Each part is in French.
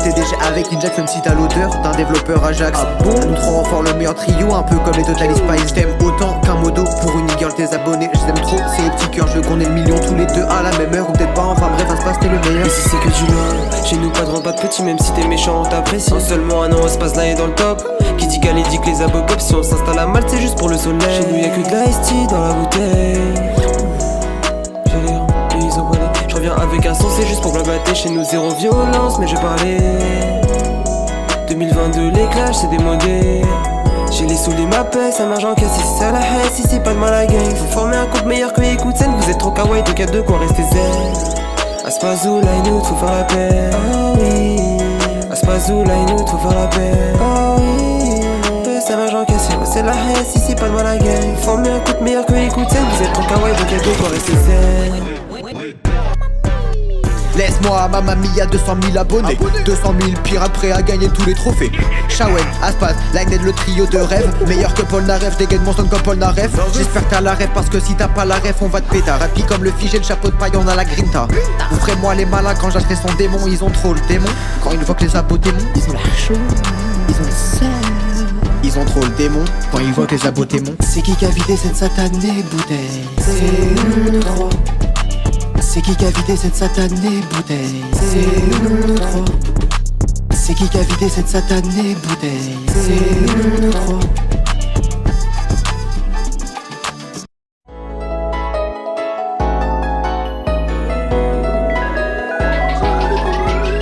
TDG avec Inject, même si t'as l'odeur d'un développeur Ajax. Ah bon? Nous trois fort le meilleur trio, un peu comme les Total Spice. T'aimes autant qu'un modo pour une girl, tes abonnés. Je t'aime trop, c'est les petits cœurs, je veux qu'on ait le million tous les deux à la même heure. Ou peut-être pas, enfin bref, un space t'es le meilleur. Et si c'est que du loin, chez nous pas de rang, pas de petit, même si t'es méchant, on t'apprécie. En seulement un an, on se passe là et dans le top. Qui dit qu'elle dit que les abobobs, si on s'installe à Malte, c'est juste pour le soleil. Chez nous y'a que de la ST dans la bouteille. J'ai les rangs, et ils ont volé. Je reviens avec un son, c'est juste pour blabater. Chez nous zéro violence, mais j'ai parlé. 2022, les clashs, c'est démodé. J'ai les sous, les mappes, ça marche en caisse. Si c'est à la haine, si c'est pas de mal à gang. Faut former un couple meilleur que Écoute-Scène. Vous êtes trop kawaii, donc y'a de quoi rester zen. Aspazou, line out, faut faire la paix. Oh oui. Aspazou, line out, faut faire la paix. Oh oui. Ça marche en caisse, c'est la haine, si c'est pas de mal à gang. Former un couple meilleur que Écoute-Scène. Vous êtes trop kawaii, donc y'a de quoi rester zen. Laisse-moi à Mamma Mia 200 000 abonnés. 200 000 pirates prêts à gagner tous les trophées. Shawen, Aspaz, Lined, le trio de rêve. Meilleur que Paul Naref, dégaine mon son comme Paul Naref. J'espère que t'as la rêve parce que si t'as pas la rêve, on va te péter. Rapide comme le figé, le chapeau de paille, on a la grinta. Ouvrez-moi les malins quand j'achèterai son démon. Ils ont trop le démon. Quand ils voient que les abos démons, ils ont la chaud, ils ont le seul. Ils ont trop le démon. Quand ils voient que les abos démons. C'est qui a vidé cette satanée bouteille? C'est nous trois. C'est qui a vidé cette satanée bouteille? C'est nous trois. C'est qui a vidé cette satanée bouteille? C'est nous trois.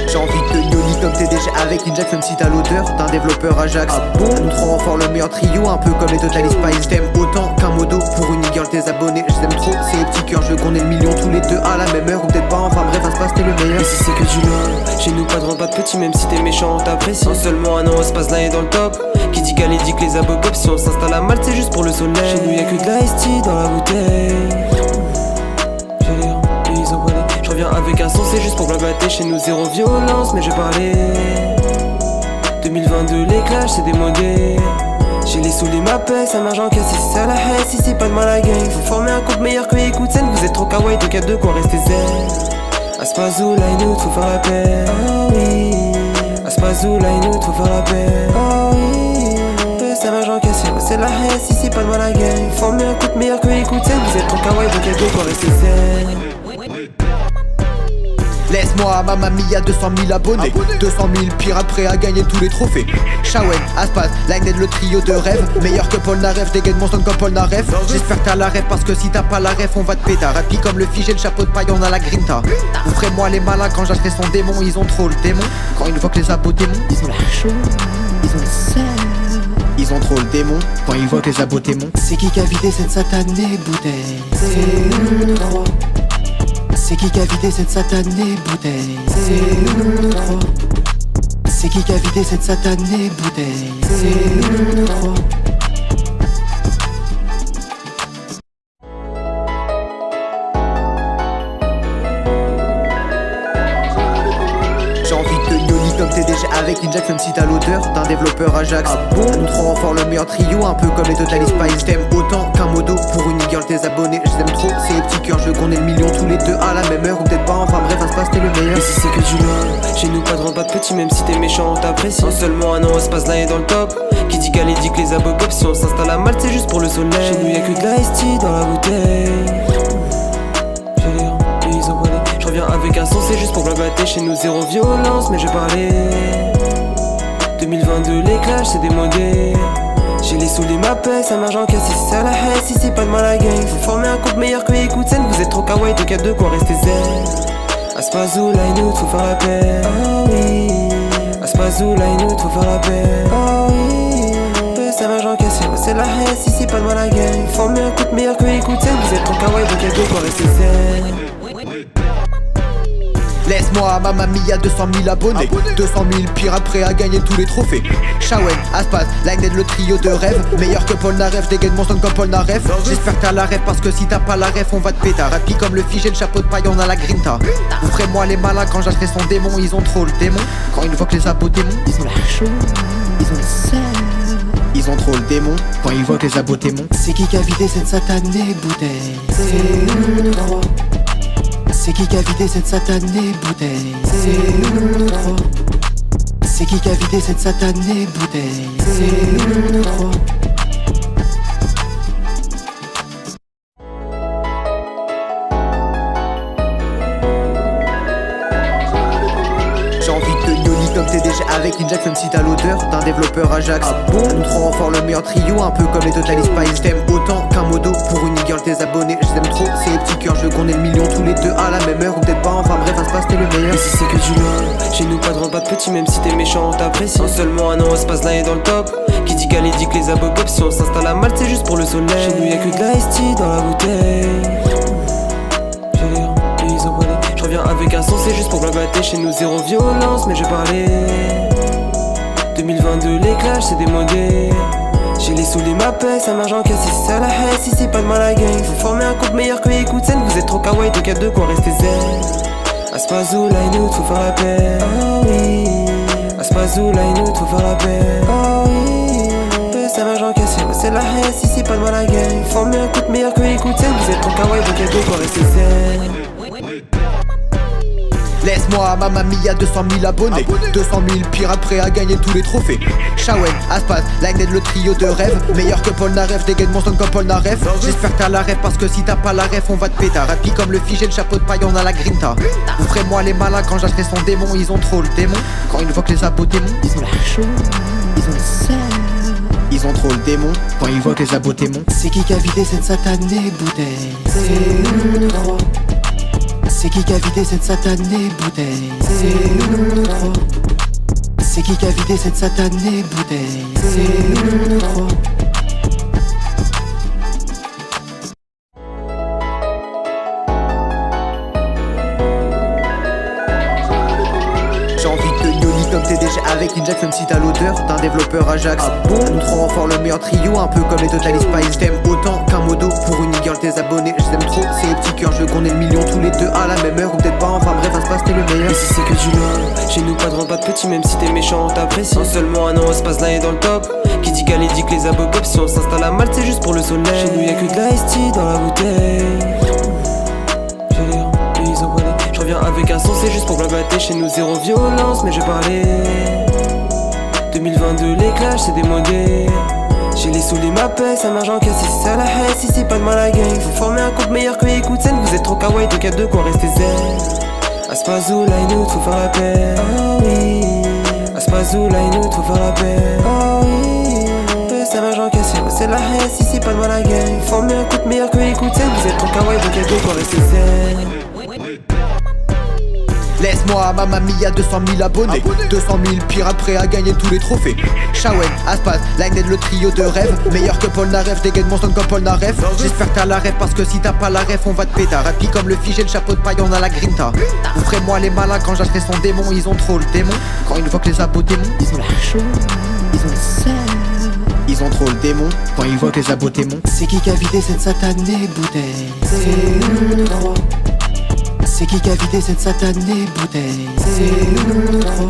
J'ai envie de te yoli comme TDG avec Inject, même si t'as l'odeur d'un développeur Ajax. Ah bon? Nous trois fort le meilleur trio, un peu comme les Total Spice. T'aimes autant qu'un modo pour une girl, tes abonnés. Je t'aime trop, c'est les petits cœurs, je veux qu'on ait le million tous les deux à la même heure. Ou peut-être pas, enfin bref, un space t'es le meilleur. Et si c'est que du loin, chez nous pas de rang, pas de petit, même si t'es méchant, on t'apprécie. En seulement un an, on se passe là et dans le top. Qui dit qu'elle dit que les abobobs, si on s'installe à Malte, c'est juste pour le soleil. Chez nous y'a que de la ST dans la bouteille. J'ai les rangs, et ils ont volé. Je reviens avec un son, c'est juste pour blabater. Chez nous zéro violence, mais j'ai parlé. 2022, les clashs, c'est démodé. J'ai les sous, les mappes, ça marche en caisse. Si c'est à la haine, si c'est pas de mal à gang. Faut former un couple meilleur que Écoute-Scène. Vous êtes trop kawaii, donc y'a de quoi rester zen. Aspazou, line out, faut faire la paix. Oh oui. Aspazou, line out, faut faire la paix. Oh oui. Ça marche en caisse, c'est la haine, si c'est pas de mal à gang. Former un couple meilleur que Écoute-Scène. Vous êtes trop kawaii, donc y'a de quoi rester zen. Laisse-moi à Mamma Mia 200 000 abonnés. 200 000 pirates prêts à gagner tous les trophées. Shawen, Aspaz, Lined, le trio de rêve. Meilleur que Paul Naref, dégaine mon son comme Paul Naref. J'espère que t'as la rêve parce que si t'as pas la rêve, on va te péter. Rapide comme le figé, le chapeau de paille, on a la grinta. Ouvrez-moi les malins quand j'achèterai son démon. Ils ont trop le démon. Quand ils voient que les abos démons, ils ont la chaud, ils ont le seul. Ils ont trop le démon. Quand ils voient que les abos démons. C'est qui a vidé cette satanée bouteille? C'est nous trois. C'est qui a vidé cette satanée bouteille? C'est nous trois. C'est qui a vidé cette satanée bouteille? C'est nous trois. J'ai envie de te yoli comme TDG avec Inject, même si t'as l'odeur d'un développeur Ajax. Ah bon? Nous trois fort le meilleur trio, un peu comme les Total Spice. T'aimes autant qu'un modo pour une girl, tes abonnés. Je t'aime trop, c'est les petits cœurs, je veux qu'on ait le million tous les deux à la même heure. Ou peut-être pas, enfin bref, un space t'es le meilleur. Et si c'est que du loin, chez nous pas de rang, pas de petit, même si t'es méchant, on t'apprécie. En seulement un an, on se passe là et dans le top. Qui dit qu'elle dit que les abobobs, si on s'installe à Malte, c'est juste pour le soleil. Chez nous y'a que de la ST dans la bouteille. J'ai les rangs, et ils ont volé. Je reviens avec un son, c'est juste pour blabater. Chez nous zéro violence, mais j'ai parlé. 2022, les clashs, c'est démodé. J'ai les sous, les mappes, ça marche en caisse. Si c'est à la haine, si c'est pas de mal à gang. Faut former un couple meilleur que Écoute-Scène. Vous êtes trop kawaii, donc y'a de quoi rester zen. Aspazou, line out, faut faire la paix. Oh oui. Aspazou, line out, faut faire la paix. Oh oui. Ça marche en caisse, c'est la haine, si c'est pas de mal à gang. Former un couple meilleur que Écoute-Scène. Vous êtes trop kawaii, donc y'a de quoi rester zen. Laisse-moi à Mamma Mia 200 000 abonnés. 200 000 pirates prêts à gagner tous les trophées. Shawen, Aspaz, Lined, le trio de rêve. Meilleur que Paul Naref, dégaine mon son comme Paul Naref. J'espère que t'as la rêve parce que si t'as pas la rêve, on va te péter. Rapide comme le figé, le chapeau de paille, on a la grinta. Ouvrez-moi les malins quand j'achèterai son démon. Ils ont trop le démon. Quand ils voient que les abos démons, ils ont la chaud, ils ont le seul. Ils ont trop le démon. Quand ils voient que les abos démons. C'est qui a vidé cette satanée bouteille? C'est nous trois. C'est qui a vidé cette satanée bouteille? C'est nous trois. C'est qui a vidé cette satanée bouteille? C'est nous trois. J'ai envie de te yoli comme TDG avec Ninja, même si t'as l'odeur d'un développeur Ajax. Nous trois renforts, le meilleur trio, un peu comme les Total Spice. J't'aime autant qu'un modo pour une girl, tes abonnés. Je t'aime trop, c'est les petits cœurs, je veux qu'on ait le million tous les deux à la même heure. Ou peut-être pas, enfin bref, un passe t'es le meilleur. Et si c'est que du love, chez nous pas de rang, pas de petit, même si t'es méchant, on t'apprécie. En seulement un an, on se passe là et dans le top. Qui dit galé dit que les abobobs, si on s'installe à Malte, c'est juste pour le soleil. Chez nous y'a que de la ST dans la bouteille. J'ai l'air, et ils ont volé. Je reviens avec un son, c'est juste pour blablater. Chez nous zéro violence, mais j'ai parlé. 2022, les clashs, c'est démodé. J'ai les sous, les mappes, ça marche en caisse. Si c'est à la haine, si c'est pas de mal à gang. Faut former un couple meilleur que Écoute-Scène. Vous êtes trop kawaii, donc y'a de quoi rester zen. Aspazou, Line-Out, faut faire la paix. Oh oui. Aspazou, Line-Out, faut faire la paix. Oh oui. Ça marche en caisse, c'est la haine, si c'est pas de mal à gang. Former un couple meilleur que Écoute-Scène. Vous êtes trop kawaii, donc y'a de quoi rester zen. Laisse-moi à Mamma Mia 200 000 abonnés, 200 000 pirates prêts à gagner tous les trophées. Shawen, Aspaz, Line le trio de rêve. Meilleur que Paul Naref, dégaine mon son comme Paul Naref. J'espère que t'as la rêve parce que si t'as pas la rêve on va te péter. Rapide comme le figé, le chapeau de paille on a la grinta. Ouvrez-moi les malins quand j'achèterai son démon. Ils ont trop le démon, quand ils voient que les abos démons. Ils ont la chaud, ils ont le sel. Ils ont trop le démon, quand ils voient que les abos démons. C'est qui a vidé cette satanée bouteille? C'est nous trois. C'est qui a vidé cette satanée bouteille? C'est nous trois. C'est qui a vidé cette satanée bouteille? C'est nous trois. J'ai envie de te yoli comme TDG avec Ninja, même si t'as l'odeur d'un développeur Ajax. Nous trois renforts, le meilleur trio, un peu comme les Total Spice. J't'aime autant qu'un modo pour une girl, tes abonnés. Je t'aime trop, c'est les petits cœurs, je veux qu'on ait le million tous les deux à la même heure. Ou peut-être pas, enfin bref, un passe t'es le meilleur. Et si c'est que du love, chez nous pas de rang, pas de petit, même si t'es méchant, on t'apprécie. En seulement un an, on se passe là et dans le top. Qui dit galé dit que les abobobs, si on s'installe à Malte, c'est juste pour le soleil. Chez nous y'a que de la ST dans la bouteille. J'ai l'air, et ils ont volé. Je reviens avec un son, c'est juste pour blablater. Chez nous zéro violence, mais j'ai parlé. 2022, les clashs, c'est démodé. J'ai les sous, les mappes, ça marche en caisse. Si c'est à la haine, si c'est pas de mal à gang. Faut former un couple meilleur que Écoute-Scène. Vous êtes trop kawaii, donc y'a de quoi rester zen. Aspazou, Line-Out, faut faire la paix. Oh oui. Aspazou, Line-Out, faut faire la paix. Oh oui. Ça marche en caisse, c'est la haine, si c'est pas de mal à gang. Former un couple meilleur que Écoute-Scène. Vous êtes trop kawaii, donc y'a de quoi rester zen. Laisse-moi à Mamma Mia 200 000 abonnés, 200 000 pirates prêts à gagner tous les trophées. Shawen, Aspaz, Line le trio de rêve. Meilleur que Paul Naref, dégaine mon son comme Paul Naref. J'espère que t'as la rêve parce que si t'as pas la rêve on va te péter. Rapide comme le figé, le chapeau de paille on a la grinta. Ouvrez-moi les malins quand j'achèterai son démon. Ils ont trop le démon, quand ils voient que les abos démons. Ils ont la chaud, ils ont le sel. Ils ont trop le démon, quand ils voient que les abos démons. C'est qui a vidé cette satanée bouteille? C'est nous trois. C'est qui a vidé cette satanée bouteille? C'est nous trois.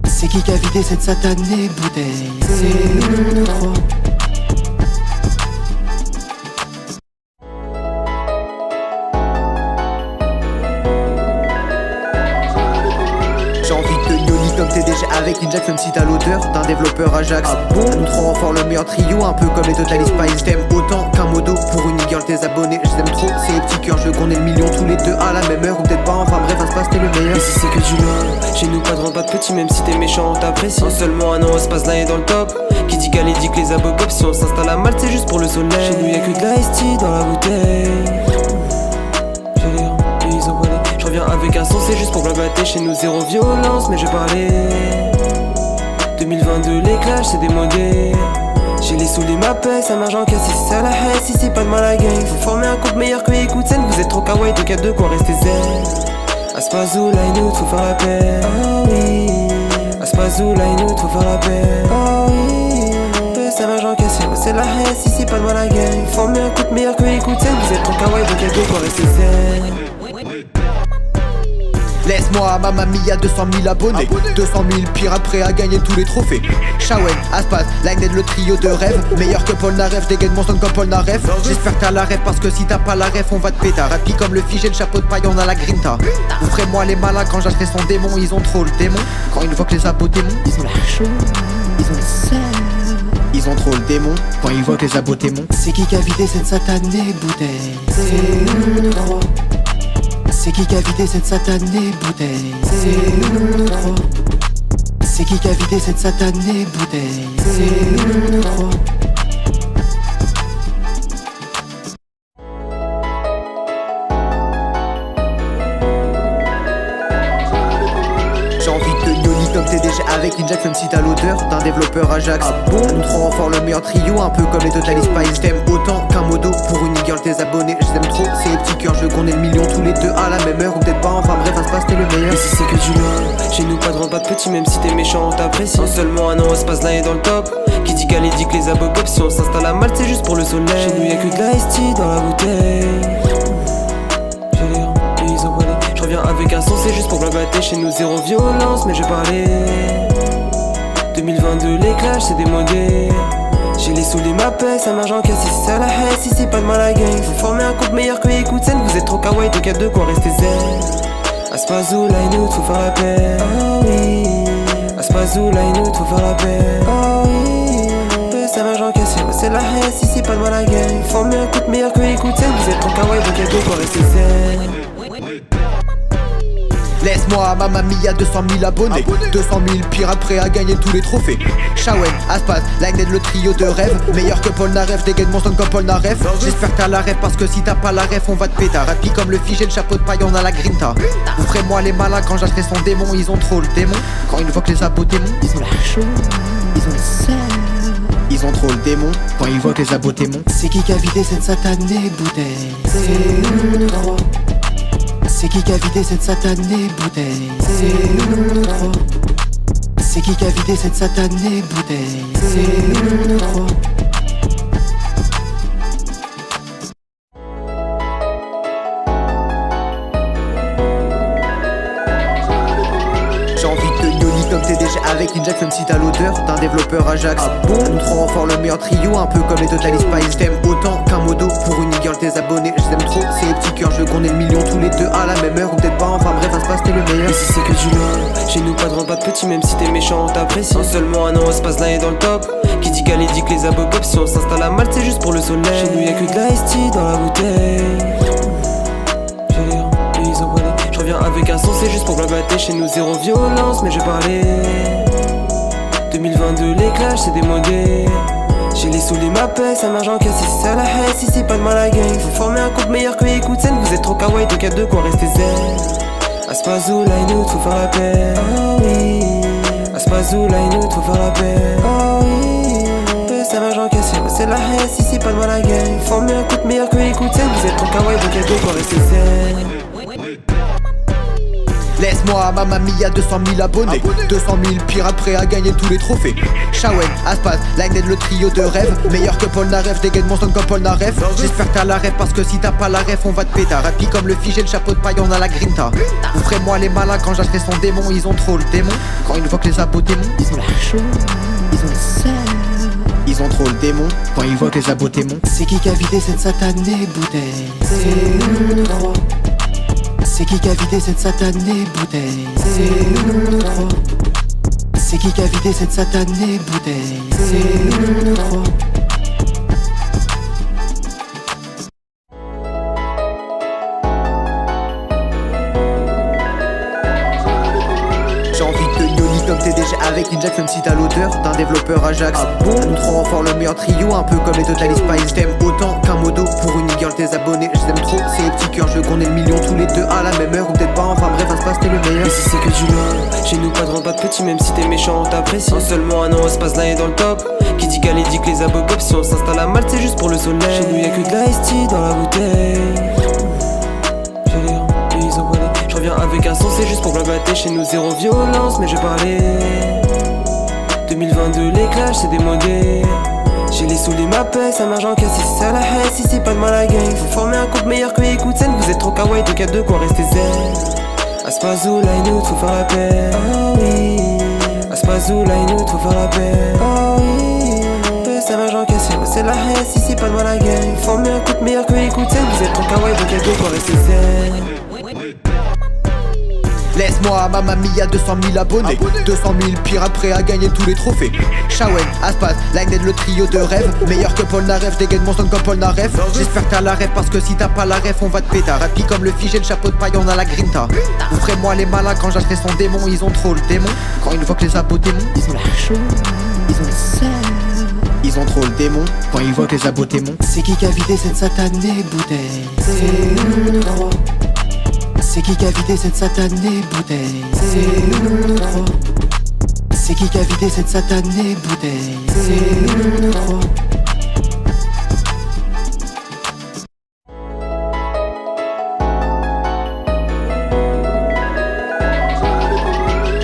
C'est qui a vidé cette satanée bouteille? C'est nous trois. J'ai envie de te yoli comme TDG avec Ninja, même si t'as l'odeur d'un développeur Ajax. Nous trois renforts, le meilleur trio, un peu comme les Total Spice. J't'aime autant qu'un modo pour une girl, tes abonnés. Je t'aime trop, c'est les petits cœurs, je veux qu'on ait le million tous les deux à la même heure. Ou peut-être pas, enfin bref, un passe t'es le meilleur. Et si c'est que du love, chez nous pas de rang, pas de petit, même si t'es méchant, on t'apprécie. En seulement un an, on se passe là et dans le top. Qui dit galé dit que les abobobs, si on s'installe à Malte, c'est juste pour le soleil. Chez nous y'a que de la ST dans la bouteille. J'ai l'air, et ils ont volé. Je reviens avec un son, c'est juste pour blablater. Chez nous zéro violence, mais j'ai parlé. 2022, les clashs, c'est démodé. J'ai les sous, les mappes, ça marche en caisse. Si c'est à la haine, si c'est pas de mal à gang. Faut former un couple meilleur que Écoute-Scène. Vous êtes trop kawaii, donc y'a de quoi rester zen. Aspazou, Line-Out, faut faire la paix. Oh oui. Aspazou, Line-Out, faut faire la paix. Oh oui. Ça marche en caisse, c'est la haine, si c'est pas de mal à gang. Former un couple meilleur que Écoute-Scène. Vous êtes trop kawaii, donc y'a de quoi rester zen. Laisse-moi, Mamma Mia, 200 000 abonnés 200 000 pirates prêts à gagner tous les trophées. Shawen, Aspas, Lined, le trio de rêve. Meilleur que Paul Naref, dégaine mon son comme Paul Naref. J'espère que t'as la rêve parce que si t'as pas la rêve on va te péter. Rapide comme le figé, le chapeau de paille, on a la grinta. Ouvrez-moi les malins quand j'achèterai son démon. Ils ont trop le démon. Quand ils voient que les abos démons, Ils ont la chaud, ils ont le seum. ils ont trop le démon. Quand ils voient que les abos démons. C'est qui a vidé cette satanée bouteille? C'est nous trois. C'est qui a vidé cette satanée bouteille? C'est nous trois. C'est qui a vidé cette satanée bouteille? C'est nous trois. J'ai envie de Yoli comme TDG avec Ninja, même si t'as l'odeur d'un développeur Ajax. Nous trop fort, le meilleur trio, un peu comme les Total Spice. T'aimes autant qu'un modo pour une girl, tes abonnés. Je t'aime trop, c'est les petits cœurs, je veux qu'on ait le million tous les deux à la même heure. Ou peut-être pas, enfin bref, ça se passe, t'es le meilleur. Et si c'est que du love, chez nous pas de rang, pas de petit, même si t'es méchant, on t'apprécie. En seulement un an, on se passe là et dans le top. Qui dit qu'elle dit que les abos pop, si on s'installe à Malte, c'est juste pour le soleil. Chez nous y'a que de la ST dans la bouteille. J'ai l'air, et ils ont volé. Je reviens avec un son, c'est juste pour blablater. Chez nous zéro violence, mais j'ai parlé. 2022, les clashs, c'est démodé. J'ai les sous, les mappes, ça marche en caisse. Si c'est à la haine, si c'est pas de mal à gang. Faut former un couple meilleur que Écoute-Scène. Vous êtes trop kawaii, donc y'a de quoi rester zen. Aspazou, Line-Out, faut faire la paix. Oh oui. Aspazou, Line-Out, faut faire la paix. Oh oui. Ça marche en caisse, c'est la haine, si c'est pas de mal à gang. Former un couple meilleur que Écoute-Scène. Vous êtes trop kawaii, donc y'a de quoi rester zen. Laisse-moi, Mamma Mia, 200 000 abonnés 200 000 pirates prêts à gagner tous les trophées. Shawen, Aspas, Lined, le trio de rêve. Meilleur que Paul Naref, dégaine mon son comme Paul Naref. J'espère que t'as la rêve parce que si t'as pas la rêve on va te péter. Rapide comme le figé, le chapeau de paille, on a la grinta. Ouvrez-moi les malins quand j'achèterai son démon. Ils ont trop le démon. Quand ils voient que les abos démons, Ils ont la chaud, ils ont le seum. ils ont trop le démon. Quand ils voient que les abos démons. C'est qui a vidé cette satanée bouteille? C'est nous trois. C'est qui a vidé cette satanée bouteille? C'est nous trois. C'est qui a vidé cette satanée bouteille? C'est nous trois. J'ai envie de Yoli comme TDG avec Ninja, même si t'as l'odeur d'un développeur Ajax. Nous trop fort, le meilleur trio, un peu comme les Total Spice. T'aimes autant qu'un modo pour une girl, tes abonnés. Je t'aime trop, c'est les petits cœurs, je veux qu'on ait le million tous les deux à la même heure. Ou peut-être pas, enfin bref, ça se passe, t'es le meilleur. Et si c'est que du love, chez nous pas de rang, pas de petit, même si t'es méchant, on t'apprécie. En seulement un an, on se passe là et dans le top. Qui dit qu'elle dit que les abos pop, si on s'installe à Malte, c'est juste pour le soleil. Chez nous y'a que de la ST dans la bouteille. J'ai l'air, et ils ont volé. Je reviens avec un son, c'est juste pour blablater. Chez nous zéro violence, mais j'ai parlé. 2022, les clashs, c'est démodé. J'ai les sous, les mappes, ça marche en caisse. Si c'est à la haine, si c'est pas de mal à gang. Faut former un couple meilleur que Écoute-Scène. Vous êtes trop kawaii, donc y'a de quoi rester zen. Aspazou, Line-Out, faut faire la paix. Oh oui. Aspazou, Line-Out, faut faire la paix. Oh oui. Ça marche en caisse, c'est la haine, si c'est pas de mal à gang. Former un couple meilleur que Écoute-Scène. Vous êtes trop kawaii, donc y'a de quoi rester zen. Laisse-moi, Mamma Mia, 200 000 abonnés 200 000 pirates prêts à gagner tous les trophées. Shawen, Aspas, Lined, le trio de rêve. Meilleur que Paul Naref, dégaine mon son comme Paul Naref. J'espère que t'as la rêve parce que si t'as pas la rêve on va te péter. Rapide comme le figé, le chapeau de paille, on a la grinta. Ouvrez-moi les malins quand j'achèterai son démon. Ils ont trop le démon. Quand ils voient que les abos démons, Ils ont la chaud, ils ont le seum. ils ont trop le démon. Quand ils voient que les abos démons. C'est qui a vidé cette satanée bouteille? C'est nous trois. C'est qui a vidé cette satanée bouteille? C'est nous trois. C'est qui a vidé cette satanée bouteille? C'est nous trois. J'ai envie de Yoli comme TDG avec Ninja, même si t'as l'odeur d'un développeur Ajax. Nous trop fort, le meilleur trio, un peu comme les Total Spice. T'aimes autant qu'un modo pour une girl, tes abonnés. Je t'aime trop, c'est les petits cœurs, je veux qu'on ait le million tous les deux à la même heure. Ou peut-être pas, enfin bref, ça se passe, t'es le meilleur. Et si c'est que du love, chez nous pas de rang, pas de petit, même si t'es méchant, on t'apprécie. En seulement un an, on se passe là et dans le top. Qui dit qu'elle dit que les abos pop, si on s'installe à Malte, c'est juste pour le soleil. Chez nous y'a que de la ST dans la bouteille. J'ai l'air, et ils ont volé. Je reviens avec un son, c'est juste pour blablater. Chez nous zéro violence, mais j'ai parlé. 2022, les clashs, c'est démodé. J'ai les sous, les mappes, ça marche en caisse. Si c'est à la haine, si c'est pas de mal à gang. Faut former un couple meilleur que Écoute-Scène. Vous êtes trop kawaii, donc y'a de quoi rester zen. Aspazou, Lainout, faut faire la paix. Oh oui. Aspazou, Lainout, faut faire la paix. Oh oui. Ça m'a j'en cassé, c'est la haine, si c'est pas de moi la gang. Former un coup de meilleur que écouter. Vous êtes trop kawaii, donc y'a deux pour rester zen. Laisse-moi, Mamma Mia, 200 000 abonnés 200 000 pirates prêts à gagner tous les trophées. Shawen, Aspas, Lined, le trio de rêve. Meilleur que Paul Naref, dégaine mon son comme Paul Naref. J'espère que t'as la rêve parce que si t'as pas la rêve on va te péter. Rapide comme le figé, le chapeau de paille, on a la grinta. Ouvrez-moi les malins quand j'achèterai son démon. Ils ont trop le démon. Quand une fois que les abos démons, Ils ont la chaude, ils ont le seum. ils ont trop le démon. Quand ils voient que les abos démons. C'est qui a vidé cette satanée bouteille? C'est nous trois. C'est qui a vidé cette satanée bouteille? C'est nous trois. C'est qui a vidé cette satanée bouteille? C'est nous trois.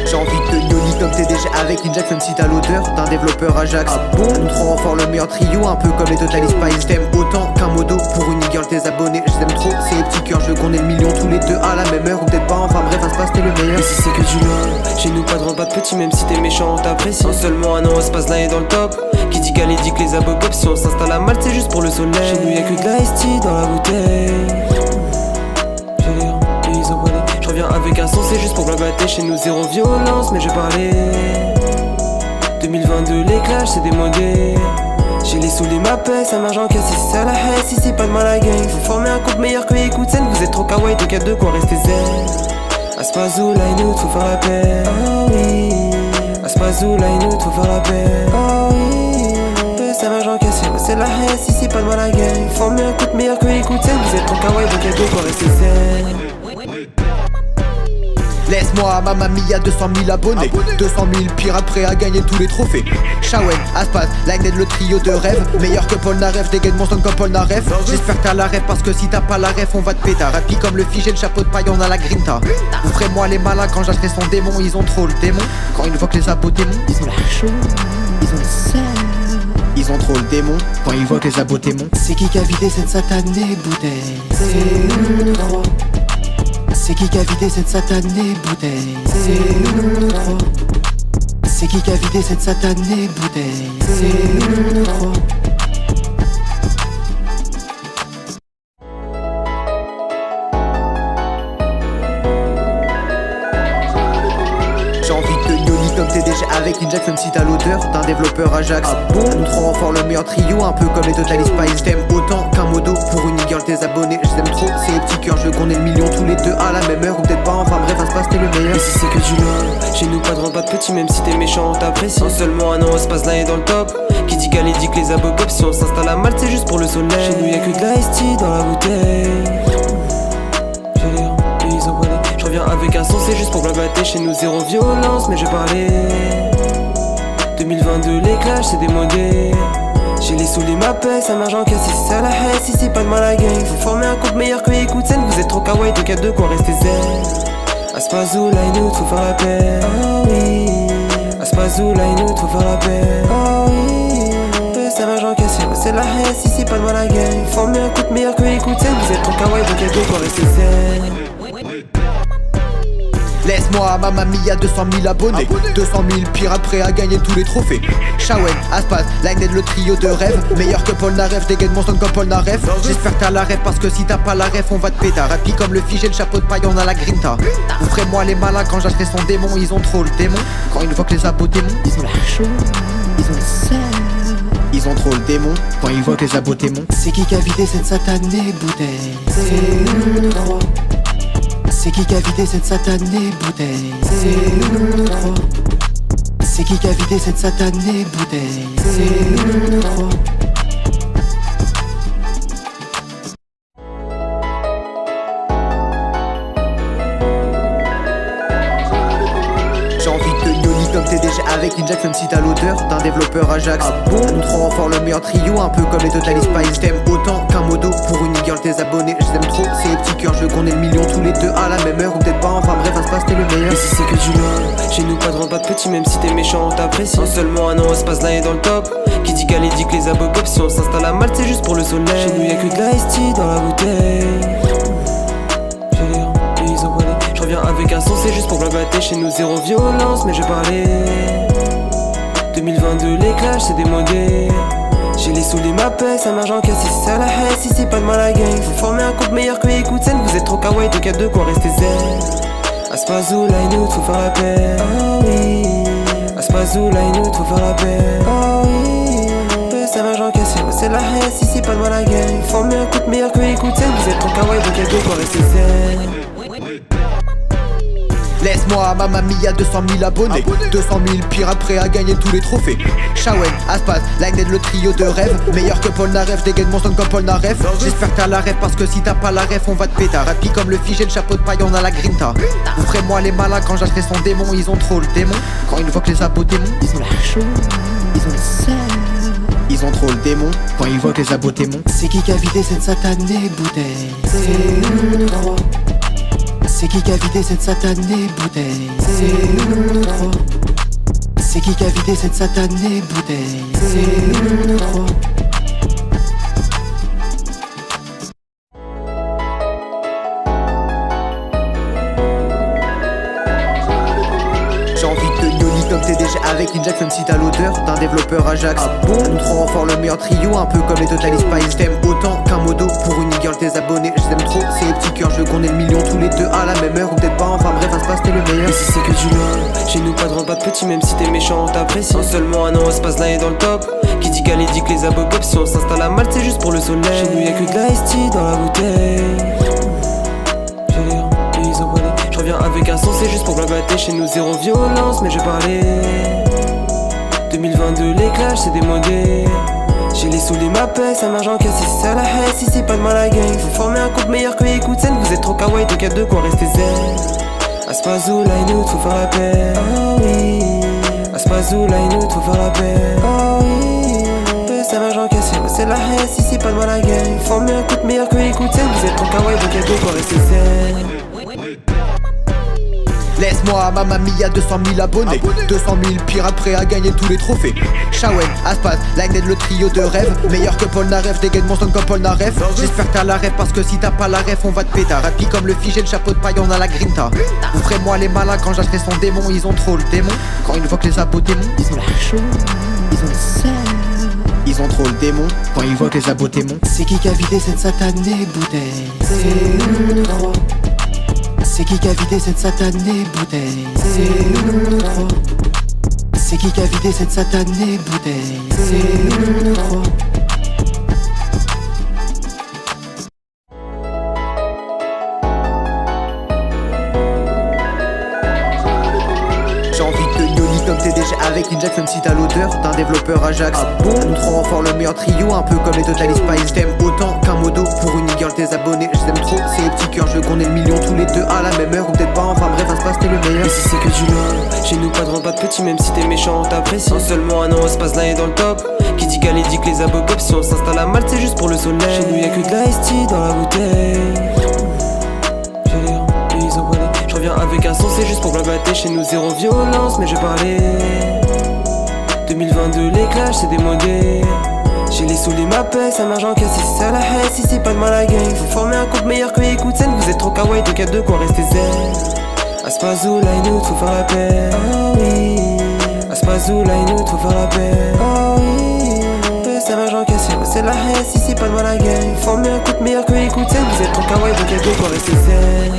J'ai envie de Yoli comme TDG avec Ninja, même si t'as l'odeur d'un développeur Ajax. Nous trop fort, le meilleur trio, un peu comme les Total Spice. J't'aime autant qu'un modo pour une girl, tes abonnés. Je t'aime trop, c'est les petits cœurs, je veux qu'on ait le million tous les deux à la même heure. Ou peut-être pas, enfin bref, un se passe, t'es le meilleur. Et si c'est que du love, chez nous pas de rang, pas de petit, même si t'es méchant, on t'apprécie. En seulement un an, on se passe là et dans le top. Qui dit galé dit que les abos pop, si on s'installe à Malte, c'est juste pour le soleil. Chez nous y'a que de la ST dans la bouteille. J'ai l'air, et ils ont volé. Je reviens avec un son, c'est juste pour blablater. Chez nous zéro violence, mais j'ai parlé. 2022, les clashs, c'est démodé. J'ai les sous les ma paix, ça marche en caisse. Si c'est à la haine, si c'est pas de mal à gang. Faut former un couple meilleur que écoute scène. Vous êtes trop kawaii, donc y'a de quoi rester zen. Aspazou, Lainout, faut faire la paix. Oh oui. Aspazou, Lainout, faut faire la paix. Oh oui. Ça marche en caisse, c'est la haine, si c'est pas de mal à gang. Former un couple meilleur que écoute scène. Vous êtes trop kawaii, donc y'a de quoi rester zen. Laisse-moi, Mamma Mia, 200 000 abonnés 200 000 pirates prêts à gagner tous les trophées. Shawen, Aspas, Lined, le trio de rêve. Meilleur que Paul Naref, dégaine mon son comme Paul Naref. J'espère que t'as la rêve parce que si t'as pas la rêve on va te péter. Rapide comme le figé, le chapeau de paille, on a la grinta. Ouvrez-moi les malins quand j'achèterai son démon. Ils ont trop le démon. Quand une fois que les abos démons, Ils ont la chaude, ils ont le seum. ils ont trop le démon. Quand ils voient que les abos démons. C'est qui a vidé cette satanée bouteille? C'est nous trois. C'est qui a vidé cette satanée bouteille? C'est nous trois. C'est qui a vidé cette satanée bouteille? C'est nous trois. J'ai envie de Yoli comme TDG avec Ninja, même si t'as l'odeur d'un développeur Ajax. Nous trop fort, le meilleur trio, un peu comme les Total Spice. J't'aime autant qu'un modo pour une girl, tes abonnés. Je t'aime trop, c'est les petits cœurs, je veux qu'on ait le million tous les deux à la même heure. Ou peut-être pas, enfin bref, un se passe, t'es le meilleur. Et si c'est que du love, chez nous pas de rang, pas de petit, même si t'es méchant, on t'apprécie. En seulement un an, on se passe là et dans le top. Qui dit galé dit que les abos pop, si on s'installe à Malte, c'est juste pour le soleil. Chez nous y'a que de la ST dans la bouteille. J'ai l'air, et ils ont volé. Je reviens avec un son, c'est juste pour blablater. Chez nous zéro violence, mais j'ai parlé. 2022, les clashs, c'est démodé. J'ai les sous les ma paix, ça marche en caisse. Si c'est à la haine, si c'est pas de mal à gang. Faut former un couple meilleur que écoute scène. Vous êtes trop kawaii, donc y'a de quoi rester zen. Aspazou, Lainout, faut faire la paix. Oh oui. Aspazou, Lainout, faut faire la paix. Oh oui. Ça marche en caisse, c'est la haine, si c'est pas de mal à gang. Former un couple meilleur que écoute scène. Vous êtes trop kawaii, donc y'a de quoi rester zen. Laisse-moi, Mamma Mia, 200 000 abonnés 200 000 pirates prêts à gagner tous les trophées. Shawen, Aspas, Lined, le trio de rêve. Meilleur que Paul Naref, dégaine mon son comme Paul Naref. J'espère que t'as la rêve parce que si t'as pas la rêve on va te péter. Rapide comme le figé, le chapeau de paille, on a la grinta. Ouvrez-moi les malins quand j'achèterai son démon. Ils ont trop le démon. Quand une fois que les abos démons, Ils ont la chaude, ils ont le seum. ils ont trop le démon. Quand ils voient que les abos démons. C'est qui a vidé cette satanée bouteille? C'est nous trois. C'est qui a vidé cette satanée bouteille? C'est nous trois. C'est qui a vidé cette satanée bouteille? C'est nous trois. J'ai envie de Yoli comme TDG avec Ninja, même si t'as l'odeur d'un développeur Ajax. Nous trop fort, le meilleur trio, un peu comme les Total Spice. J't'aime autant qu'un modo pour une girl, tes abonnés. Je t'aime trop, c'est les petits cœurs, je veux qu'on ait le million tous les deux à la même heure. Ou peut-être pas, enfin bref, un se passe, t'es le meilleur. Et si c'est que du love, chez nous pas de rang, pas de petit, même si t'es méchant, on t'apprécie. En seulement un an, on se passe là et dans le top. Qui dit galé dit que les abos pop, si on s'installe à Malte, c'est juste pour le soleil. Chez nous y'a que de la ST dans la bouteille. J'ai l'air, et ils ont volé. Je reviens avec un battre. Chez nous zéro violence, mais je parlais 2022, les clashs c'est démodé. J'ai les sous, les ma paix, ça marche en caisse. Si c'est la haine, si c'est pas de mal à gang. Faut former un couple meilleur que écoute scène. Vous êtes trop kawaii, donc y'a de quoi rester zen. Aspazou, Lainout, faut faire la paix. Oh oui. Aspazou, Lainout, faut faire la paix. Oh oui. Ça marche en caisse, c'est la haine, si c'est pas de mal à gang. Faut former un couple meilleur que écoute scène. Vous êtes trop kawaii, donc y'a de quoi rester zen. Laisse-moi, Mamma Mia, 200 000 abonnés 200 000 pirates prêts à gagner tous les trophées. Shawen, Aspaz, Lightning, le trio de rêve. Meilleur que Paul Naref, dégaine mon son comme Paul Naref. J'espère que t'as la rêve parce que si t'as pas la rêve on va te péter. Rapide comme le figé, le chapeau de paille, on a la grinta. Ouvrez-moi les malins quand j'achèterai son démon. Ils ont trop le démon. Quand ils voient que les abos démons, Ils ont la chaude, ils ont le seum. ils ont trop le démon. Quand ils voient que les abos démons. C'est qui a vidé cette satanée bouteille? C'est nous trois. C'est qui a vidé cette satanée bouteille? C'est nous trois. C'est qui a vidé cette satanée bouteille? C'est nous trois. J'ai envie de Yoli comme TDG avec Ninja, même si t'as l'odeur d'un développeur Ajax. Nous trop fort, le meilleur trio, un peu comme les Total Spice. J't'aime autant qu'un modo pour une girl, tes abonnés. Je t'aime trop, c'est les petits cœurs, je veux qu'on ait le million tous les deux à la même heure. Ou peut-être pas, enfin bref, un se passe, t'es le meilleur. Et si c'est que du love, chez nous pas de rang, pas de petit, même si t'es méchant, on t'apprécie. En seulement un an, on se passe là et dans le top. Qui dit qu'elle dit que les abos pop, si on s'installe à Malte, c'est juste pour le soleil. Chez nous y'a que de la iced tea dans la bouteille. J'ai les rangs, et ils ont volé. Je reviens avec un son, c'est juste pour blabater. Chez nous zéro violence, mais je parlais 2022, les clashs c'est démodé. J'ai les sous, les ma paix, ça marche en caisse. Si c'est la haine, si c'est pas de mal à gang. Faut former un couple meilleur que écoute scène. Vous êtes trop kawaii, donc y'a de quoi rester zen. Aspazou, Lainout, faut faire la paix. Oh oui. Aspazou, Lainout, faut faire la paix. Oh oui. Ça marche en caisse, c'est la haine, si c'est pas de mal à gang. Former un couple meilleur que écoute scène. Vous êtes trop kawaii, donc y'a de quoi rester zen. Laisse-moi, Mamma Mia, 200 000 abonnés 200 000 pirates prêts à gagner tous les trophées. Shawen, Aspaz, Lightning, le trio de rêve. Meilleur que Paul Naref, dégaine mon son comme Paul Naref. J'espère que t'as la rêve parce que si t'as pas la rêve on va te péter. Rapide comme le figé, le chapeau de paille, on a la grinta. Ouvrez-moi les malins quand j'achèterai son démon. Ils ont trop le démon. Quand ils voient que les abos démons, Ils ont la chaude, ils ont le seum. ils ont trop le démon. Quand ils voient que les abos démons. C'est qui a vidé cette satanée bouteille? C'est nous trois. C'est qui a vidé cette satanée bouteille? C'est nous trois. C'est qui a vidé cette satanée bouteille? C'est nous trois. J'ai envie de Yoli comme TDG avec Ninja, même si t'as l'odeur d'un développeur Ajax. Nous trop fort, le meilleur trio, un peu comme les Total Spice. J't'aime autant qu'un modo pour une girl, tes abonnés. Je t'aime trop, c'est les petits cœurs, je veux qu'on ait le million tous les deux à la même heure. Ou peut-être pas, enfin bref, un se passe, t'es le meilleur. Et si c'est que du love, chez nous pas de rang, pas de petit, même si t'es méchant, on t'apprécie. En seulement un an, on se passe là et dans le top. Qui dit qu'elle dit que les abos pop, si on s'installe à Malte, c'est juste pour le soleil. Chez nous y'a que de la iced tea dans la bouteille. J'ai les rangs, et ils ont volé. Je reviens avec un son, c'est juste pour blabater. Chez nous zéro violence, mais je parlais 2022, les clashs c'est démodé. J'ai les sous, les ma paix, ça marche en caisse. Si c'est la haine, si c'est pas de mal à gang. Faut former un couple meilleur que écoute scène. Vous êtes trop kawaii, donc y'a de quoi rester zen. Aspazou, Lainout, faut faire la paix. Oh oui. Aspazou, Lainout, faut faire la paix. Oh oui. Ça marche en caisse, c'est la haine, si c'est pas de mal à gang. Former un couple meilleur que écoute scène. Vous êtes trop kawaii, donc y'a de quoi rester zen.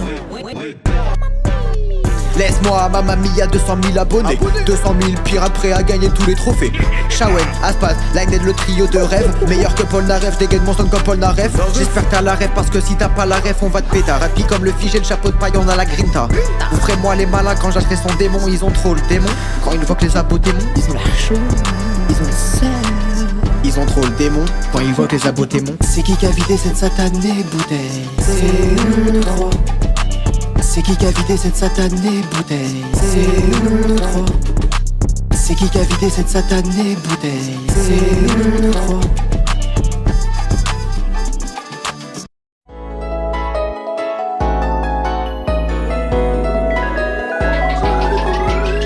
Laisse-moi, Mamma Mia, 200 000 abonnés 200 000 pirates prêts à gagner tous les trophées. Shawen, Aspaz, Lightning, le trio de rêve. Meilleur que Paul Naref, dégaine mon son comme Paul Naref. J'espère que t'as la rêve parce que si t'as pas la rêve on va te péter. Rapide comme le figé, le chapeau de paille, on a la grinta. Ouvrez-moi les malins quand j'achèterai son démon. Ils ont trop le démon. Quand ils voient que les abos démons, Ils ont la chaude, ils ont le seum. ils ont trop le démon. Quand ils voient que les abos démons. C'est qui a vidé cette satanée bouteille? C'est nous trois. C'est qui a vidé cette satanée bouteille? C'est nous trois. C'est qui a vidé cette satanée bouteille? C'est nous trois.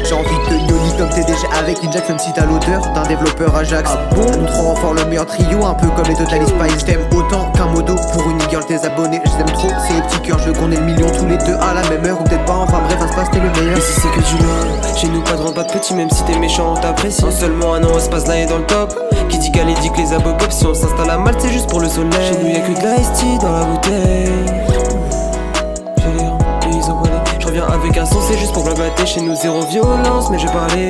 J'ai envie de Yoli comme TDG avec Inject, même si t'as l'odeur d'un développeur Ajax. Nous trois renforts, le meilleur trio, un peu comme les Total Spice. T'aimes autant qu'un modo pour une girl, tes abonnés. Je t'aime trop, c'est les petits cœurs, je veux qu'on ait le million tous les deux à la même heure. Ou peut-être pas, enfin bref, à ce passe, t'es le meilleur. Ici c'est que du love, chez nous pas de rang, pas de petit, même si t'es méchant, on t'apprécie. En seulement un an, on se passe là et dans le top. Qui dit galé dit que les abobobs, si on s'installe à Malte, c'est juste pour le soleil. Chez nous y'a que de la ST dans la bouteille. J'ai les rangs, et ils ont volé. Je reviens avec un son, c'est juste pour blablater. Chez nous zéro violence, mais je parlais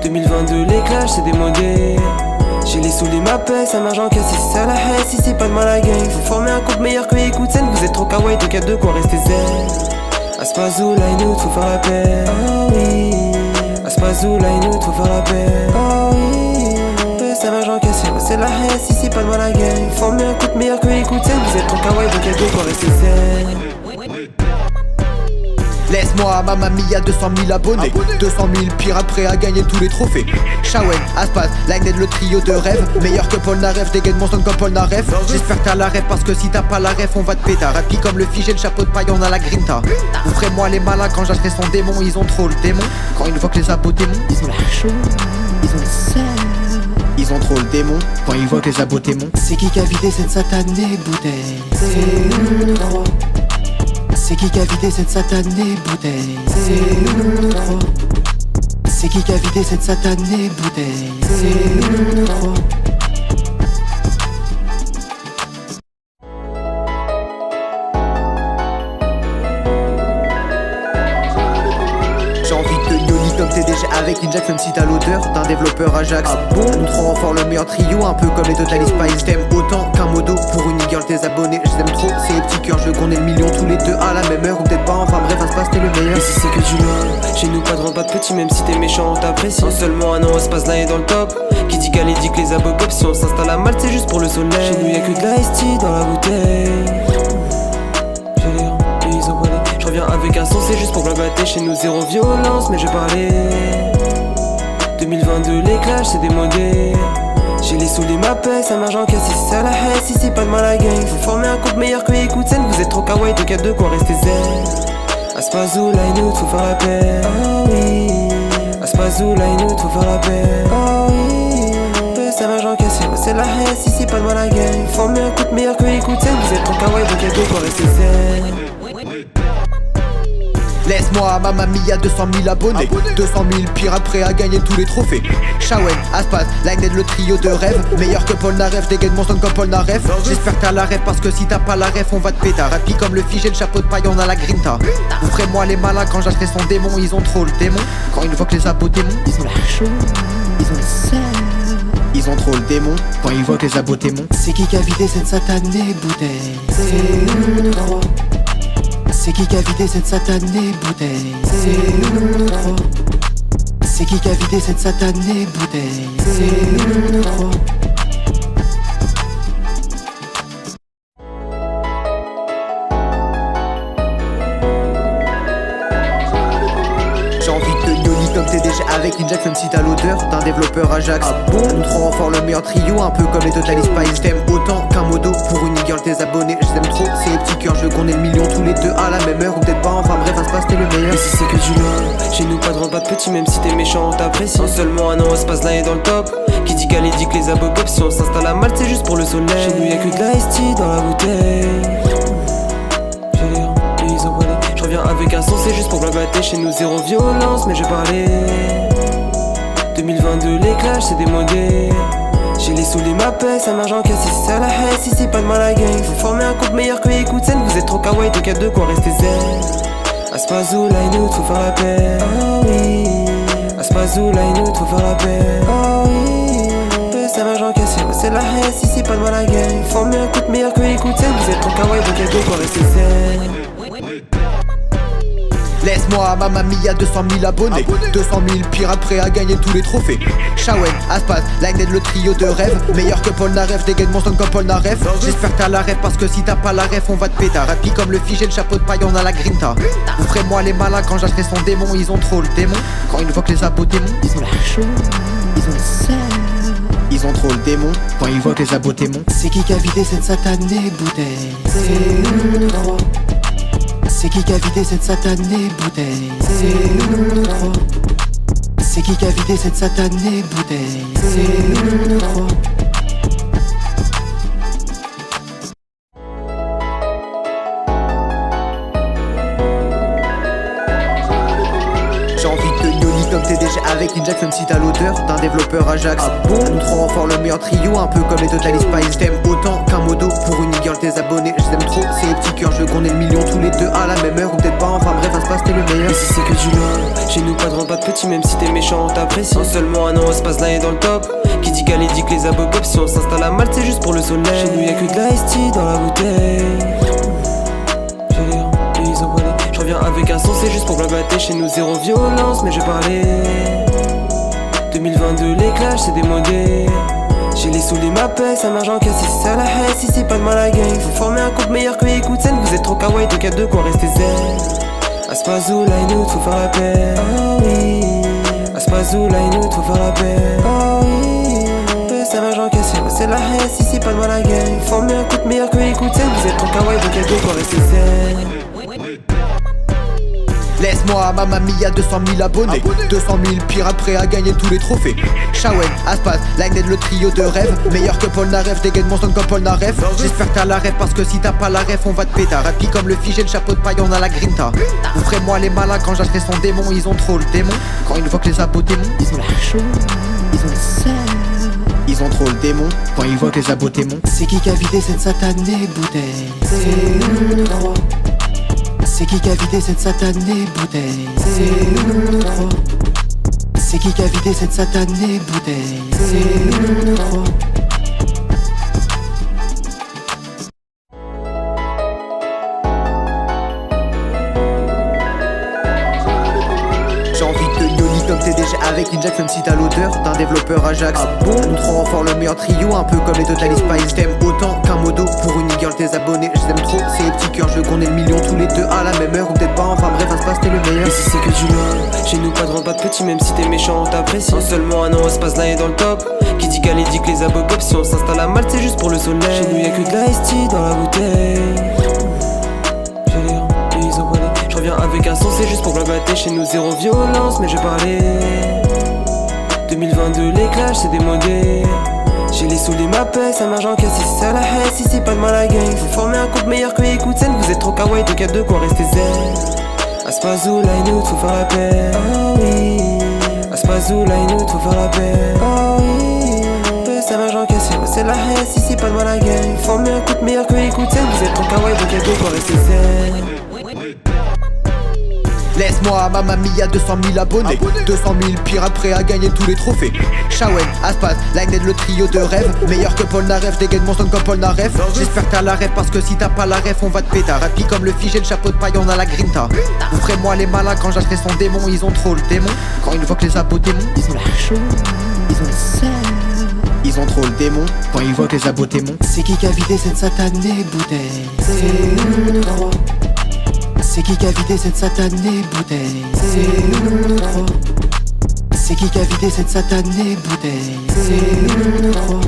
2022, les clashs, c'est démodé. J'ai les sous, les mappes, ça marche en caisse. Si c'est à la haie, si c'est pas de mal à gang. Faut former un couple meilleur que écoute scène. Vous êtes trop kawaii, donc y'a de quoi rester zen. Aspazou, line out, faut faire la paix. Oh oui. Aspazou, line out, faut faire la paix. Oh oui. Ça marche en caisse, c'est la haie, si c'est pas de mal à gang. Faut former un couple meilleur que écoute scène. Vous êtes trop kawaii, donc y'a de quoi rester zen. Laisse-moi, Mamma Mia, 200 000 abonnés. 200 000 pirates prêts à gagner tous les trophées. Shawen, Aspaz, Lined, le trio de rêve. Meilleur que Paul Naref, dégaine mon son comme Paul Naref. J'espère que t'as la rêve parce que si t'as pas la rêve, on va te péter. Rapide comme le figé, le chapeau de paille, on a la grinta. Ouvrez-moi les malins quand j'achèterai son démon. Ils ont trop le démon. Quand ils voient que les abos démons, Ils ont la chaude, ils ont le seum. ils ont trop le démon. Quand ils voient que les abos démons. C'est qui a vidé cette satanée bouteille? C'est nous trois. C'est qui a vidé cette satanée bouteille? C'est nous trois. C'est qui a vidé cette satanée bouteille? C'est nous trois. J'ai envie de Yoli comme TDG avec Inject, même si t'as l'odeur d'un développeur Ajax. Nous trois renforts, le meilleur trio, un peu comme les Total Spice. T'aimes autant qu'un modo pour une girl, tes abonnés. Je t'aime trop, c'est les petits cœurs, je veux qu'on ait le million tous les deux à la même heure. Ou peut-être pas, enfin bref, à ce passe, t'es le meilleur. Ici c'est que du love, chez nous pas de rang, pas de petit, même si t'es méchant, on t'apprécie. En seulement un an, on se passe là et dans le top. Qui dit galé dit que les abobobs, si on s'installe à Malte, c'est juste pour le soleil. Chez nous y'a que de la ST dans la bouteille. J'ai les rangs, et ils ont volé. Je reviens avec un son, c'est juste pour blablater. Chez nous zéro violence, mais je parlais 2022, les clashs, c'est démodé. J'ai les sous, les mappes, ça marche en caisse. Si c'est à la haie, si c'est pas de mal à gang. Faut former un couple meilleur que écoute scène. Vous êtes trop kawaii, donc y'a de quoi rester zen. Aspazou, line out, faut faire la paix. Oh oui. Aspazou, line out, faut faire la paix. Oh oui. Ça marche en caisse, c'est la haie, si c'est pas de mal à gang. Faut former un couple meilleur que écoute scène. Vous êtes trop kawaii, donc y'a de quoi rester zen. Laisse-moi, Mamma Mia, 200 000 abonnés. 200 000 pirates prêts à gagner tous les trophées. Shawen, Aspaz, Lined, le trio de rêve. Meilleur que Paul Naref, dégaine mon son comme Paul Naref. J'espère que t'as la rêve parce que si t'as pas la rêve, on va te péter. Rapide comme le figé, le chapeau de paille, on a la grinta. Ouvrez-moi les malins quand j'achèterai son démon. Ils ont trop le démon. Quand ils voient que les abos démons, Ils ont la chaude, ils ont le seum. ils ont trop le démon. Quand ils voient que les abos démons. C'est qui a vidé cette satanée bouteille? C'est nous trois. C'est qui a vidé cette satanée bouteille? C'est nous trois. C'est qui a vidé cette satanée bouteille? C'est nous trois. J'ai envie de Yoli comme TDG avec Inject, même si t'as l'odeur d'un développeur Ajax. Nous trois renforts, le meilleur trio, un peu comme les Total Spice. T'aimes autant qu'un modo pour une girl, tes abonnés. Je t'aime trop, c'est les petits cœurs, je veux qu'on ait le million tous les deux à la même heure. Ou peut-être pas, enfin bref, à ce passe, t'es le meilleur. Ici c'est que du love, chez nous pas de rang, pas de petit, même si t'es méchant, on t'apprécie. En seulement un an, on se passe là et dans le top. Qui dit galé dit que les abobobs, si on s'installe à Malte, c'est juste pour le soleil. Chez nous y'a que de la ST dans la bouteille. J'ai les rangs, et ils ont volé. Je reviens avec un son, c'est juste pour blablater. Chez nous zéro violence, mais je parlais 2022, les clashs, c'est démodé. J'ai les sous, les mappes, ça marche en caisse. Si c'est à la haie, si c'est pas de mal à gang. Faut former un couple meilleur que écoute scène. Vous êtes trop kawaii, donc y'a de quoi rester zen. Aspazou, line out, faut faire la paix. Oh oui. Aspazou, line out, faut faire la paix. Oh oui. Ça marche en caisse, c'est la haie, si c'est pas de mal à gang. Faut former un couple meilleur que écoute scène. Vous êtes trop kawaii, donc y'a de quoi rester zen. Laisse-moi, Mamma Mia, 200 000 abonnés. 200 000 pirates prêts à gagner tous les trophées. Shawen, Aspaz, Lined, le trio de rêve. Meilleur que Paul Naref, dégaine mon son comme Paul Naref. J'espère que t'as la rêve parce que si t'as pas la rêve, on va te péter. Rapide comme le figé, le chapeau de paille, on a la grinta. Ouvrez-moi les malins quand j'achèterai son démon. Ils ont trop le démon. Quand ils voient que les abos démons, Ils ont la chaude, ils ont le seum. ils ont trop le démon. Quand ils voient que les abos démons. C'est qui a vidé cette satanée bouteille? C'est nous trois. C'est qui a vidé cette satanée bouteille? C'est nous trois. C'est qui a vidé cette satanée bouteille? C'est nous trois. J'ai envie de Yoli comme TDG avec Ninjax, même si t'as l'odeur d'un développeur Ajax. Nous trois renforts le meilleur trio, un peu comme les Total Spice. T'aimes autant qu'un modo pour une girl, tes abonnés. Je t'aime trop, c'est les petits cœurs, je veux qu'on ait le million tous les deux à la même heure. Ou peut-être pas, enfin bref, à ce passe t'es le meilleur. Et si c'est que du love, chez nous pas de grand, pas de petit, même si t'es méchant, on t'apprécie. En seulement un an, on se passe là et dans le top. Qui dit qu'elle dit que les abobobs, si on s'installe à Malte, c'est juste pour le soleil. Chez nous y'a que de la ST dans la bouteille. J'ai l'air, ils ont volé. Je reviens avec un son, c'est juste pour blablater. Chez nous zéro violence, mais j'ai parlé. 2022, les clashs, c'est démodé. J'ai les sous, les mappes, ça marche en caisse. Si c'est à la haie, si c'est pas de mal à gang. Faut former un couple meilleur que Ikutzen. Vous êtes trop kawaii, 2-4-2, quoi, restez zen. Aspazou, Line Out, faut faire la paix. Oh oui. Aspazou, Line Out, faut faire la paix. Oh oui. Ça marche en caisse, c'est la haie, si c'est pas de mal à gang. Former un couple meilleur que Ikutzen. Vous êtes trop kawaii, 2-4-2, quoi, restez zen. Laisse-moi, Mamma Mia, 200 000 abonnés. 200 000 pirates prêts à gagner tous les trophées. Shawen, Aspas, Lined, le trio de rêve. Meilleur que Paul Narev, dégaine mon son comme Paul Narev. J'espère que t'as la rêve parce que si t'as pas la rêve, on va te péter. Rapide comme le figé, le chapeau de paille, on a la grinta. Ouvrez-moi les malins quand j'achèterai son démon. Ils ont trop le démon. Quand ils voient que les abos démons, Ils ont la chaude, ils ont le seul. ils ont trop le démon. Quand ils voient que les abos démons. C'est qui a vidé cette satanée bouteille? C'est nous trois. C'est qui a vidé cette satanée bouteille? C'est nous trois. C'est qui a vidé cette satanée bouteille? C'est nous trois. J'ai envie de Yoli comme TDG avec Ninjax, même si t'as l'odeur d'un développeur Ajax. Nous trois renforts le meilleur trio, un peu comme les Total Spice. T'aimes autant qu'un modo pour une girl, tes abonnés. Je t'aime trop, c'est les petits cœurs, je veux qu'on ait le million tous les deux à la même heure. Ou peut-être pas, enfin bref, à ce passe t'es le meilleur. Et si c'est que du love, chez nous pas de grand, pas de petit, même si t'es méchant, on t'apprécie. En seulement un an, on se passe là et dans le top. Qui dit qu'elle dit que les abobobs, si on s'installe à Malte, c'est juste pour le soleil. Chez nous y'a que de la ST dans la bouteille. J'ai l'air, ils ont volé. Je reviens avec un son, c'est juste pour blablater. Chez nous zéro violence, mais j'ai parlé. 2022, les clashs, c'est démodé. J'ai les sous, les mappes, ça marche en caisse. Si c'est à la haie, si c'est pas de mal à gang. Faut former un couple meilleur que Ikutzen. Vous êtes trop kawaii, 2-4-2, quoi, restez zen. Aspazou, Line Out, faut faire la paix. Oh oui. Aspazou, Line Out, faut faire la paix. Oh oui. Ça marche en caisse, c'est la haie, si c'est pas de mal à gang. Former un couple meilleur que Ikutzen. Vous êtes trop kawaii, 2-4-2, quoi, restez zen. Laisse-moi, Mamma Mia, 200 000 abonnés. 200 000 pirates prêts à gagner tous les trophées. Shawen, Aspas, Lined, le trio de rêve. Meilleur que Paul Narev, dégaine mon son comme Paul Narev. J'espère que t'as la rêve parce que si t'as pas la rêve, on va te péter. Rapide comme le figé, le chapeau de paille, on a la grinta. Ouvrez-moi les malins quand j'achèterai son démon. Ils ont trop le démon. Quand ils voient que les abos démons, Ils ont la chaude, ils ont le seul. ils ont trop le démon. Quand ils voient que les abos démons. C'est qui a vidé cette satanée bouteille? C'est nous trois. C'est qui a vidé cette satanée bouteille? C'est nous trois. C'est qui a vidé cette satanée bouteille? C'est nous trois.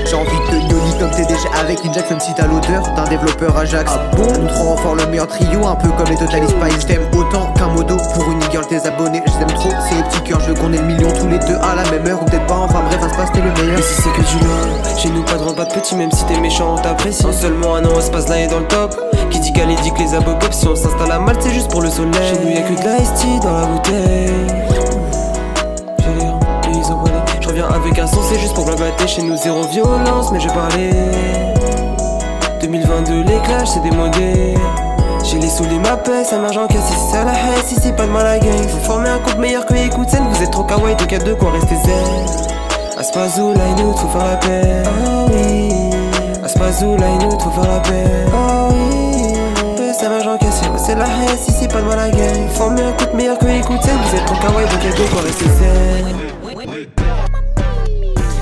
J'ai envie de Yoli comme TDG avec Ninjax, même si t'as l'odeur d'un développeur Ajax. Nous trois renforts le meilleur trio, un peu comme les Total Spice. T'aimes autant qu'un modo pour une girl, tes abonnés. Je t'aime trop, c'est les petits cœurs, je veux qu'on ait le million tous les deux à la même heure. Ou peut-être pas, enfin bref, à ce passe t'es le meilleur. Et si c'est que du love, chez nous pas de grand, pas de petit, même si t'es méchant, on t'apprécie. En seulement un an, on se passe là et dans le top. Qui dit qu'elle dit que les abobobs, si on s'installe à Malte, c'est juste pour le soleil. Chez nous y'a que de la ST dans la bouteille. J'ai l'air, ils ont volé. Je reviens avec un son, c'est juste pour blablater. Chez nous zéro violence, mais j'ai parlé. 2022, les clashs, c'est démodé. J'ai les sous, les mappes, ça marche en caisse. Si c'est à la haie, si c'est pas de mal à gang. Faut former un couple meilleur que Ikutzen. Vous êtes trop kawaii, 2-4-2, quoi, restez zen. Aspazou, Line Out, faut faire la paix. Oh oui. Aspazou, Line Out, faut faire la paix. Oh oui. Ça marche en caisse, c'est la haie, si c'est pas de mal à gang. Former un couple meilleur que Ikutzen. Vous êtes trop kawaii, 2-4-2, quoi, restez zen.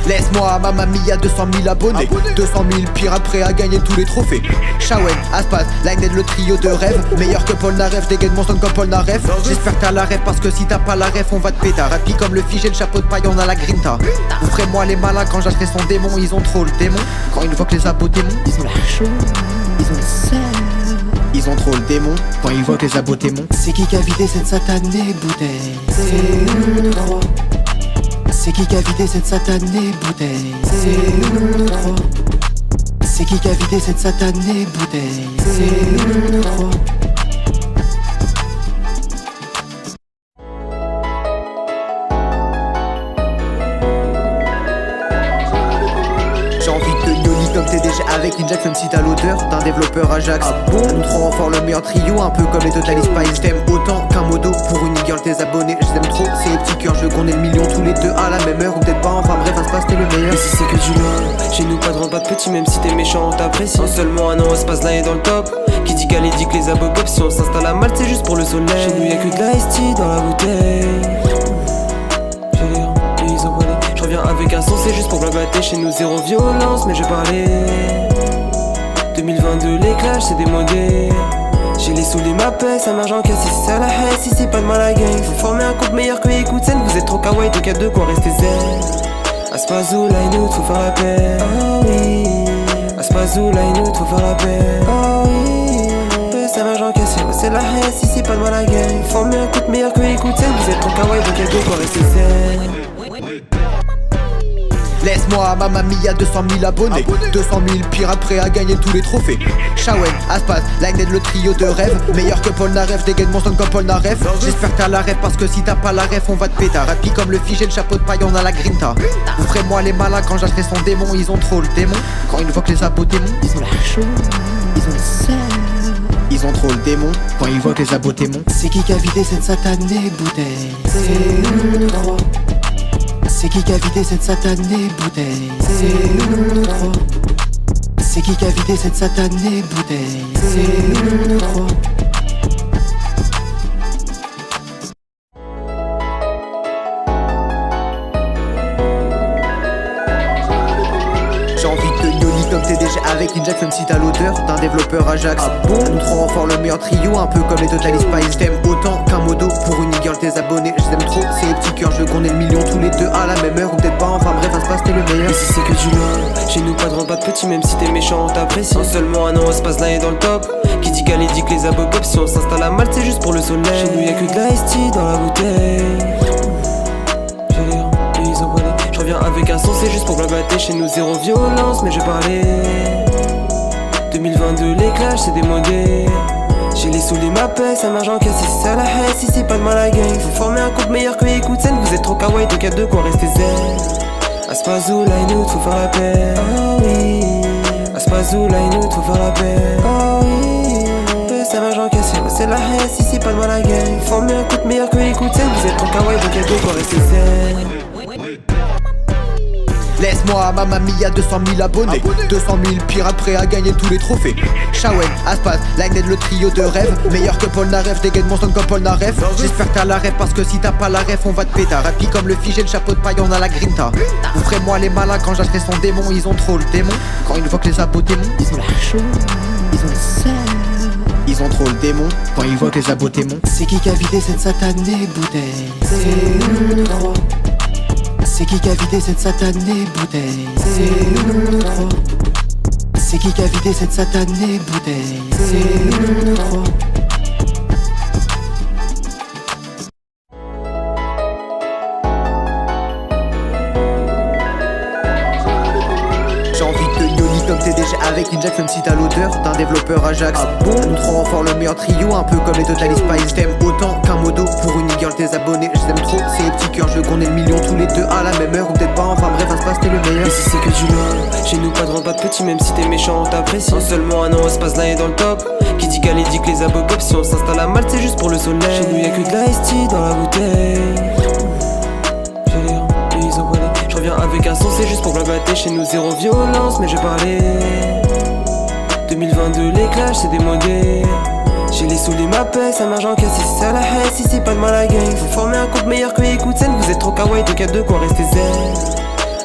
Laisse-moi, Mamma Mia, 200 000 abonnés 200 000 pirates prêts à gagner tous les trophées. Shawen, Aspas, Lined, le trio de rêve. Meilleur que Paul Naref, dégaine mon son comme Paul Naref. J'espère que t'as la ref parce que si t'as pas la ref on va te pétard. Rappi comme le figé, le chapeau de paille, on a la grinta. Ouvrez-moi les malins quand j'achèterai son démon. Ils ont trop le démon. Quand ils voient que les abos démons, Ils ont la chaud, ils ont le seum. ils ont trop le démon. Quand ils voient que les abos démons. C'est qui a vidé cette satanée bouteille? C'est nous trois. C'est qui a vidé cette satanée bouteille? C'est nous trois. C'est qui a vidé cette satanée bouteille? C'est nous trois. J'ai envie de Yoli comme TDG avec Inject, même si t'as l'odeur d'un développeur Ajax. Nous trop renfort, le meilleur trio, un peu comme les Total Spice. T'aimes autant qu'un modo pour une girl, tes abonnés. Je t'aime trop, c'est les petits cœurs, je veux qu'on ait le million tous les deux à la même heure. Ou peut-être pas, enfin bref, à ce passe, t'es le meilleur. Et si c'est que du love, chez nous pas de rang, pas de petit, même si t'es méchant, on t'apprécie. En seulement un an, on se passe là et dans le top. Qui dit galé dit que les abos pop, si on s'installe à Malte, c'est juste pour le soleil. Chez nous y'a que de la ST dans la bouteille. J'ai les rangs, et ils ont volé. Je reviens avec un son, c'est juste pour blablater. Chez nous zéro violence, mais je parlais. 2022, les clashs, c'est démodé. J'ai les sous, les mappes, ça marche en caisse. Si c'est à la haie, si c'est pas de mal à gang. Faut former un couple meilleur que écoute scène. Vous êtes trop kawaii, 2 4 quoi, restez zen. Aspazou, line out, faut faire la paix. Oh oui. Aspazou, line out, faut faire la paix. Oh oui. Ça marche en caisse, c'est la haie, si c'est pas de mal à gang. Former un couple meilleur que écoute scène. Vous êtes trop kawaii, 2 4 quoi, restez zen. Laisse-moi, Mamma Mia, 200 000 abonnés 200 000 pirates prêts à gagner tous les trophées. Shawen, Aspas, Lined, le trio de rêve. Meilleur que Paul Naref, dégaine mon son comme Paul Naref. J'espère que t'as la ref parce que si t'as pas la ref on va te pétard. Rappi comme le figé, le chapeau de paille, on a la grinta. Ouvrez-moi les malins quand j'achèterai son démon. Ils ont trop le démon. Quand ils voient que les abos démons, Ils ont la chaud, ils ont le seum. ils ont trop le démon. Quand ils voient que les abos démons. C'est qui a vidé cette satanée bouteille? C'est nous trois. C'est qui a vidé cette satanée bouteille? C'est nous trois. C'est qui a vidé cette satanée bouteille? C'est nous trois. J'ai envie de Yoli comme TDG avec Inject, même si t'as l'odeur d'un développeur Ajax. Nous trop renfort, le meilleur trio, un peu comme les Total Spice. T'aimes autant qu'un modo pour une girl, tes abonnés. Je t'aime trop, c'est les petits cœurs, je veux qu'on ait le million tous les deux à la même heure. Ou peut-être pas, enfin bref, à ce passe, t'es le meilleur. Et si c'est que du love, chez nous pas de rang, pas de petit, même si t'es méchant, on t'apprécie. En seulement un an, on se passe là et dans le top. Qui dit galé dit que les abos pop, si on s'installe à Malte, c'est juste pour le soleil. Chez nous y'a que de la ST dans la bouteille. J'ai les rangs, et ils ont volé. Je reviens avec un son, c'est juste pour blablater. Chez nous zéro violence, mais je parlais. 2022, les clashs, c'est démodé. J'ai les sous, les mappes, ça marche en caisse. Si c'est à la haie, si c'est pas de mal à gang. Faut former un couple meilleur que écoute scène. Vous êtes trop kawaii, 2 4 quoi, restez zen. Aspazou, line out, faut faire la paix. Oh oui. Aspazou, line out, faut faire la paix. Oh oui. Ça marche en caisse, c'est la haie, si c'est pas de mal à gang. Former un couple meilleur que écoute scène. Vous êtes trop kawaii, 2 4 quoi, restez zen. Laisse-moi, Mamma Mia, 200 000 abonnés 200 000 pirates prêts à gagner tous les trophées. Shawen, Aspas, Lined, le trio de rêve. Meilleur que Paul Naref, dégaine mon son comme Paul Naref. J'espère que t'as la ref parce que si t'as pas la ref on va te pétard. Rappi comme le figé, le chapeau de paille, on a la grinta. Ouvrez-moi les malins quand j'achèterai son démon. Ils ont trop le démon. Quand ils voient que les abos démons, Ils ont la chaud, ils ont le seum. ils ont trop le démon. Quand ils voient que les abos démons. C'est qui a vidé cette satanée bouteille? C'est nous trois. C'est qui a vidé cette satanée bouteille? C'est nous trois. C'est qui a vidé cette satanée bouteille? C'est nous trois. J'ai envie de Yoli comme TDG avec Inject, même si t'as l'odeur d'un développeur Ajax. Nous trop renfort, le meilleur trio, un peu comme les Total Spice. T'aimes autant qu'un modo pour une girl, tes abonnés. Je t'aime trop, c'est les petits cœurs, je veux qu'on ait le million tous les deux à la même heure. Ou peut-être pas, enfin bref, à ce passe, t'es le meilleur. Et si c'est que du love, chez nous pas de rang, pas de petit, même si t'es méchant, on t'apprécie. En seulement un an, on se passe là et dans le top. Qui dit galé dit que les abos pop, si on s'installe à Malte, c'est juste pour le soleil. Chez nous y'a que de la ST dans la bouteille. J'ai les rangs, et ils ont volé. Je reviens avec un son, c'est juste pour blablater. Chez nous zéro violence, mais je parlais. 2022, les clashs, c'est démodé. J'ai les sous, les mappes, ça marche en caisse. Si c'est à la haie, si c'est pas de mal à gang. Faut former un couple meilleur que écoute scène. Vous êtes trop kawaii, 2 4 quoi, restez zen.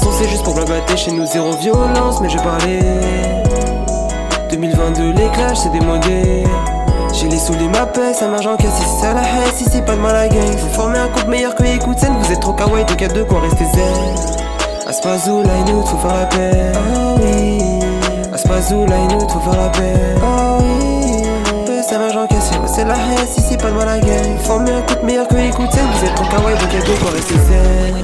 façon c'est juste pour blablater. Chez nous zéro violence, mais je parlais 2022 les clashs c'est démodé. J'ai les sous les ma paix, ça marche en caisse. Si c'est à la haine, si c'est pas de mal à gang. Vous formez un couple meilleur que Écoute-Scène. Vous êtes trop kawaii, donc y'a de quoi rester zen. Aspazou, Line-Out, faut faire la paix. Oh oui. Aspazou, Line-Out, faut faire la paix. Oh oui. Ça marche en caisse, c'est la haine, si c'est pas de mal à gang. Vous formez un couple meilleur que Écoute-Scène. Vous êtes trop kawaii, donc y'a de quoi rester zen.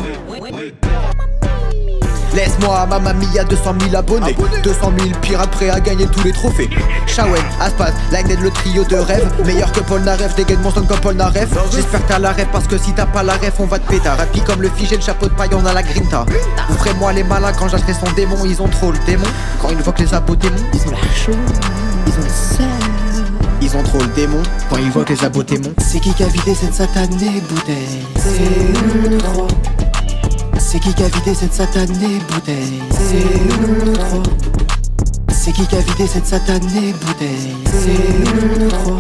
Laisse-moi à Mamma Mia 200 000 abonnés 200 000 pirates prêts à gagner tous les trophées. Shawen, Aspaz, Line-Dead, le trio de rêve. Meilleur que Paul Naref, dégaine mon son comme Paul Naref. J'espère que t'as la rêve parce que si t'as pas la rêve on va te péter. Rapide comme le figé, le chapeau de paille, on a la grinta. Ouvrez-moi les malins quand j'achèterai son démon. Ils ont trop le démon. Quand ils voient que les abos démons, Ils ont la chaud, ils ont le seul. ils ont trop le démon. Quand ils voient que les abos démons. C'est qui a vidé cette satanée bouteille? C'est nous trois. C'est qui a vidé cette satanée bouteille? C'est nous trois. C'est qui a vidé cette satanée bouteille? C'est nous trois.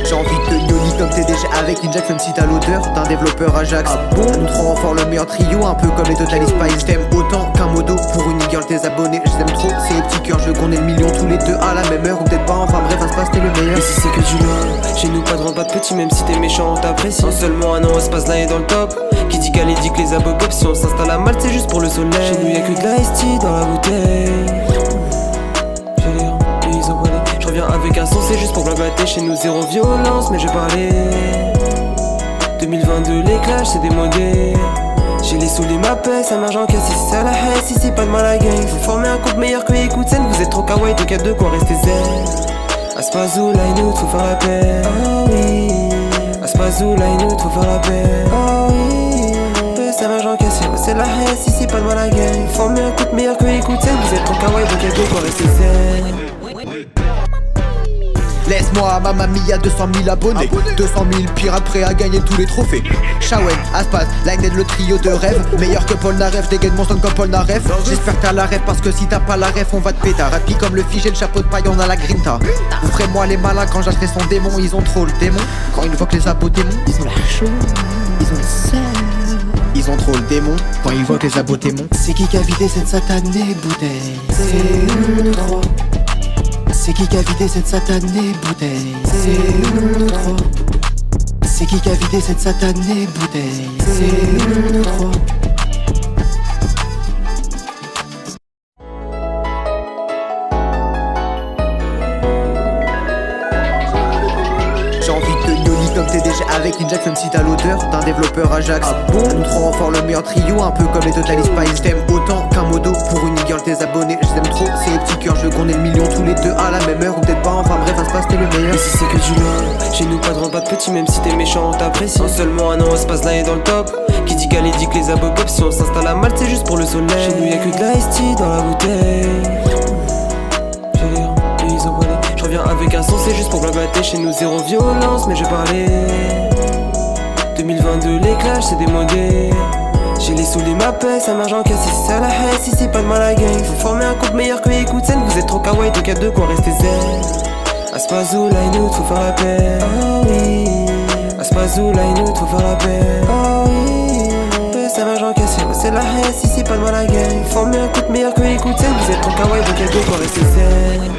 J'ai envie de Yoli comme TDG avec Ninja, même si t'as l'odeur d'un développeur Ajax. Nous trois fort le meilleur trio, un peu comme les Total Spice. Je t'aime autant qu'un modo pour une girl, tes abonnés. Je t'aime trop, c'est les petits cœurs, je veux qu'on ait le million tous les deux à la même heure. Ou peut-être pas, enfin bref, à se passe, t'es le meilleur. Et si c'est que du love, chez nous pas de rang, pas de petit. Même si t'es méchant on t'apprécie. En seulement un an Espace là est dans le top. Qui dit qu'elle dit que les abos copes. Si on s'installe à Malte c'est juste pour le soleil. Chez nous y'a que de la ST dans la bouteille. Ils ont volé. Je reviens avec un battait chez nous, zéro violence, mais je parlais. 2022, les clashs, c'est démodé. J'ai les sous, les m'appellent, ça marche en caisse, si c'est à la haine, si c'est pas de mal à gang. Faut former un couple meilleur que Écoute-Scène, vous êtes trop kawaii, donc y'a de quoi rester zen. Aspazou, Line-Out, faut faire la paix. Oh oui. Aspazou, Line-Out, faut faire la paix. Oh oui. Ça marche en caisse, c'est la haine, si c'est pas de mal à gang. Faut former un couple meilleur que Écoute-Scène, vous êtes trop kawaii, donc y'a de quoi rester zen. Laisse-moi, Mamma Mia, 200 000 abonnés 200 000 pirates prêts à gagner tous les trophées. Shawen, Aspaz, Line-Dead, le trio de rêve. Meilleur que Paul Naref, dégaine mon son comme Paul Naref. J'espère que t'as la ref parce que si t'as pas la ref on va te péter. Rapide comme le figé, le chapeau de paille, on a la grinta. Ouvrez-moi les malins quand j'achèterai son démon. Ils ont trop le démon. Quand ils voient que les abos démons, Ils ont la chaud, ils ont le seul. ils ont trop le démon. Quand ils voient que les abos démons. C'est qui a vidé cette satanée bouteille? C'est nous trois. C'est qui a vidé cette satanée bouteille? C'est nous trois. C'est qui a vidé cette satanée bouteille? C'est nous trois. J'ai envie de Yoli comme TDG avec Ninjax, même si t'as l'odeur d'un développeur Ajax. Nous trop renforts, le meilleur trio, un peu comme les Total Spice. T'aimes autant qu'un modo pour une girl, tes abonnés. Je t'aime trop, c'est les petits cœurs, je veux qu'on ait le million tous les deux à la même heure. Ou peut-être pas, enfin bref, à se passe, t'es le meilleur. Et si c'est que du love, chez nous pas de rang, pas de petit, même si t'es méchant, on t'apprécie. En seulement un an, on se passe là et dans le top. Qui dit galé dit que les abos pop, si on s'installe à Malte, c'est juste pour le soleil. Chez nous y'a que de la ST dans la bouteille. J'ai les rangs, et ils ont volé. Je reviens avec un son, c'est juste pour blablater. Chez nous zéro violence, mais je parlais. 2022, les clashs, c'est démodé. J'ai les sous, les m'appellent, ça marche en caisse, si c'est à la haine, si c'est pas de mal à gang. Faut former un couple meilleur que Écoute-Scène, vous êtes trop kawaii, donc y'a de quoi rester zen. Aspazou, Line-Out, faut faire la paix. Oh oui. Aspazou, Line-Out, faut faire la paix. Oh oui. Ça marche en caisse, c'est la haine, si c'est pas de mal à gang. Former un couple meilleur que Écoute-Scène, vous êtes trop kawaii, donc y'a de quoi rester zen.